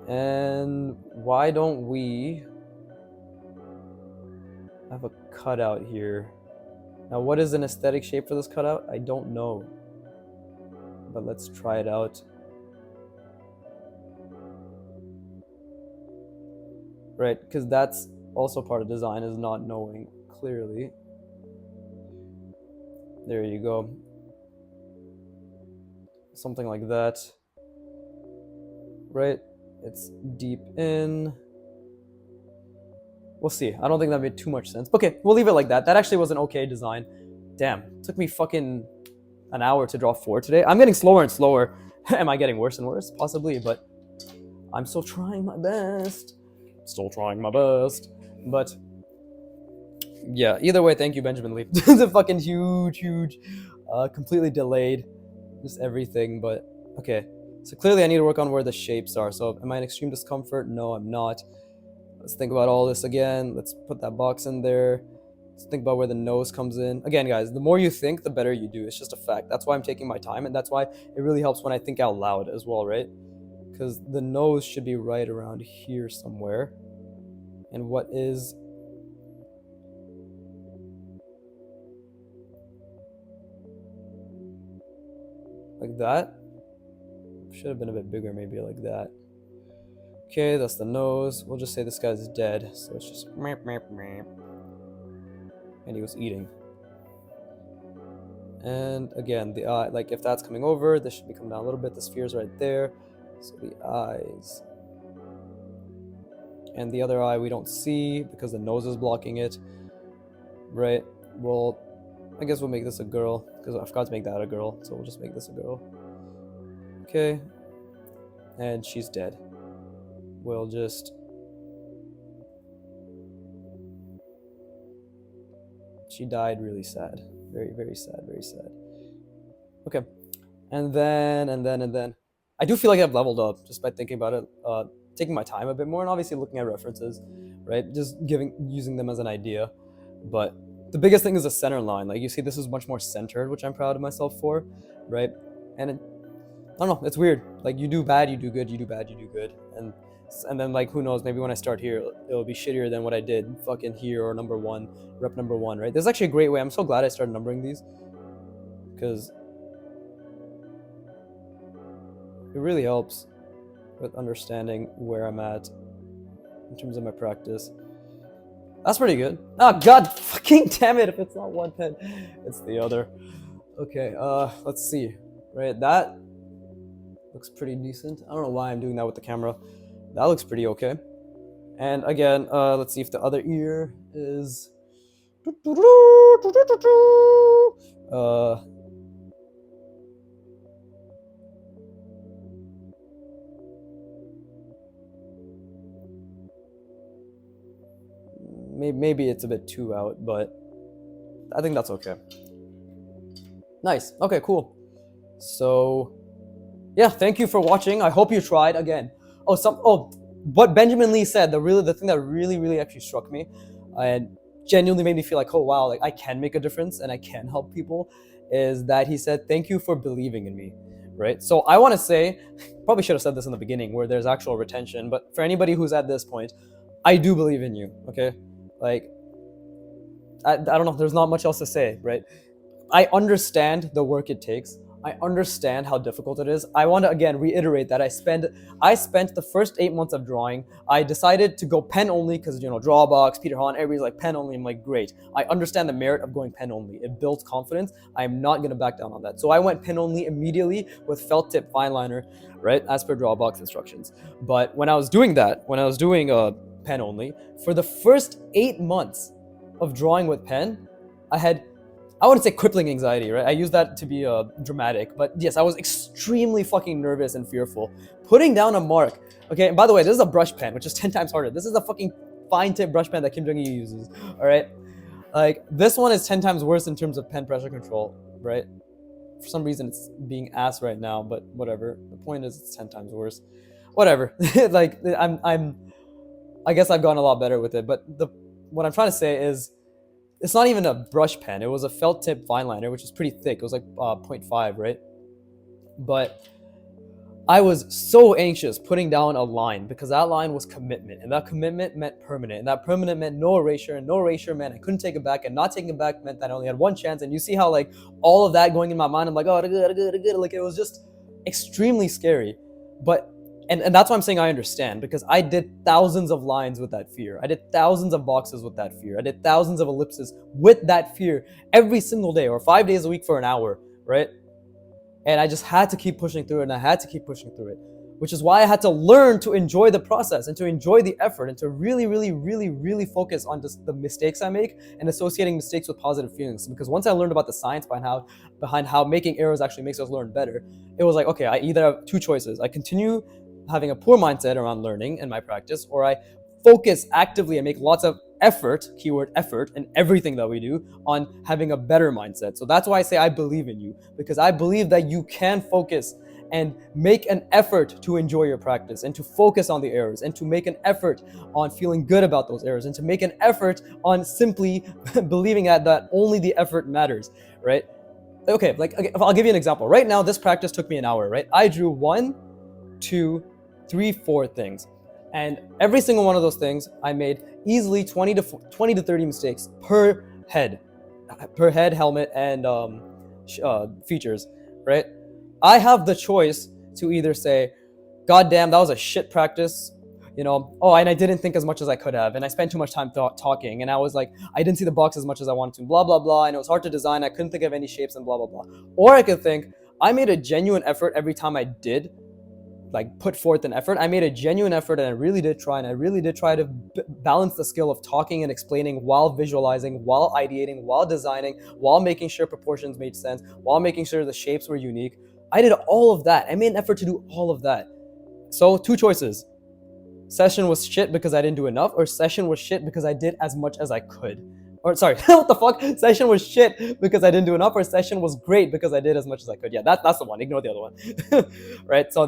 And why don't we have a cutout here? Now, what is an aesthetic shape for this cutout? I don't know, but let's try it out. Right, because that's also part of design, is not knowing clearly. There you go. Something like that. Right? It's deep in. We'll see. I don't think that made too much sense. Okay, we'll leave it like that. That actually was an okay design. Damn, it took me fucking an hour to draw 4 today. I'm getting slower and slower. Am I getting worse and worse? Possibly, but I'm still trying my best. Still trying my best. But yeah, either way, thank you, Benjamin Lee. It's a fucking huge, completely delayed, just everything. But okay, so clearly I need to work on where the shapes are. So am I in extreme discomfort? No, I'm not. Let's think about all this again. Let's put that box in there. Let's think about where the nose comes in. Again, guys, the more you think, the better you do. It's just a fact. That's why I'm taking my time, and that's why it really helps when I think out loud as well, right? Because the nose should be right around here somewhere. And what is... like that? Should have been a bit bigger, maybe like that. Okay, that's the nose. We'll just say this guy's dead. So it's just... and he was eating. And again, the eye, like if that's coming over, this should be coming down a little bit. The sphere's right there. So the eyes. And the other eye we don't see because the nose is blocking it. Right? Well, I guess we'll make this a girl because I forgot to make that a girl. So we'll just make this a girl. Okay. And she's dead. We'll just... she died really sad. Very, very sad, very sad. Okay. And then... I do feel like I've leveled up just by thinking about it, taking my time a bit more, and obviously looking at references, right? Just using them as an idea. But the biggest thing is the center line. Like you see, this is much more centered, which I'm proud of myself for, right? And I don't know, it's weird. Like you do bad, you do good, you do bad, you do good. And then like, who knows, maybe when I start here, it'll be shittier than what I did fucking here or number 1, rep number 1, right? There's actually a great way. I'm so glad I started numbering these because it really helps with understanding where I'm at in terms of my practice. That's pretty good. Oh god fucking damn it, if it's not one pen, it's the other. Okay, let's see. Right, that looks pretty decent. I don't know why I'm doing that with the camera. That looks pretty okay. And again, let's see if the other ear is maybe it's a bit too out, but I think that's okay. Nice. Okay, cool. So yeah, thank you for watching. I hope you tried. Again, what Benjamin Lee said, the thing that really actually struck me and genuinely made me feel like, oh wow, like I can make a difference and I can help people, is that he said, "Thank you for believing in me." Right? So I want to say, probably should have said this in the beginning where there's actual retention, but for anybody who's at this point, I do believe in you, okay? Like, I don't know, there's not much else to say, right? I understand the work it takes. I understand how difficult it is. I want to again reiterate that I spent the first 8 months of drawing. I decided to go pen only because Drawbox, Peter Hahn, everybody's like pen only. I'm like, great. I understand the merit of going pen only. It builds confidence. I am not gonna back down on that. So I went pen only immediately with felt tip fine liner, right, as per Drawbox instructions. But when I was doing pen only for the first 8 months of drawing with pen, I wouldn't say crippling anxiety, right? I use that to be dramatic, but yes, I was extremely fucking nervous and fearful. Putting down a mark, okay, and by the way, this is a brush pen, which is 10 times harder. This is a fucking fine tip brush pen that Kim Jong-il uses, all right? Like, this one is 10 times worse in terms of pen pressure control, right? For some reason, it's being ass right now, but whatever. The point is, it's 10 times worse. Whatever. Like, I guess I've gotten a lot better with it, but what I'm trying to say is, it's not even a brush pen. It was a felt tip fine liner, which is pretty thick. It was like 0.5, right? But I was so anxious putting down a line because that line was commitment, and that commitment meant permanent, and that permanent meant no erasure, and no erasure meant I couldn't take it back, and not taking it back meant that I only had one chance. And you see how like all of that going in my mind, I'm like, oh, good. Like, it was just extremely scary. But and that's why I'm saying I understand, because I did thousands of lines with that fear. I did thousands of boxes with that fear. I did thousands of ellipses with that fear every single day, or 5 days a week for an hour, right? And I just had to keep pushing through it, and I had to keep pushing through it, which is why I had to learn to enjoy the process and to enjoy the effort and to really focus on just the mistakes I make and associating mistakes with positive feelings. Because once I learned about the science behind how making errors actually makes us learn better, it was like, okay, I either have two choices. I continue having a poor mindset around learning and my practice, or I focus actively and make lots of effort, keyword effort, in everything that we do on having a better mindset. So that's why I say I believe in you, because I believe that you can focus and make an effort to enjoy your practice and to focus on the errors and to make an effort on feeling good about those errors and to make an effort on simply believing that only the effort matters, right? Okay, I'll give you an example. Right now, this practice took me an hour, right? I drew 1, 2, 3, 4 things. And every single one of those things, I made easily 20 to 30 mistakes per head, helmet, and features, right? I have the choice to either say, God damn, that was a shit practice, and I didn't think as much as I could have, and I spent too much time talking, and I was like, I didn't see the box as much as I wanted to, blah, blah, blah, and it was hard to design, I couldn't think of any shapes, and blah, blah, blah. Or I could think, I made a genuine effort every time I did put forth an effort. I made a genuine effort, and I really did try, to balance the skill of talking and explaining while visualizing, while ideating, while designing, while making sure proportions made sense, while making sure the shapes were unique. I did all of that. I made an effort to do all of that. So 2 choices. Session was shit because I didn't do enough, or session was shit because I did as much as I could. Or sorry, what the fuck? Session was shit because I didn't do enough, or session was great because I did as much as I could. Yeah, that's the one. Ignore the other one. Right? So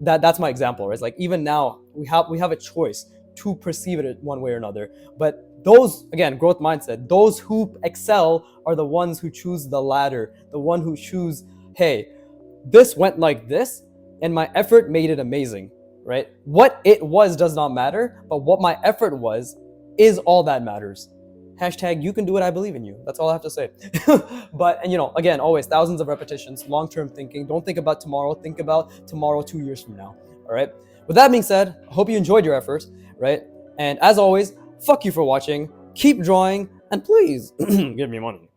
that's my example, right? It's like, even now we have a choice to perceive it one way or another. But those, again, growth mindset, those who excel are the ones who choose the latter, the one who choose, hey, this went like this and my effort made it amazing, right? What it was does not matter, but what my effort was is all that matters. Hashtag, you can do it, I believe in you. That's all I have to say. But, again, always thousands of repetitions, long-term thinking. Don't think about tomorrow. Think about tomorrow 2 years from now. All right. With that being said, I hope you enjoyed your effort, right? And as always, fuck you for watching. Keep drawing, and please give me money.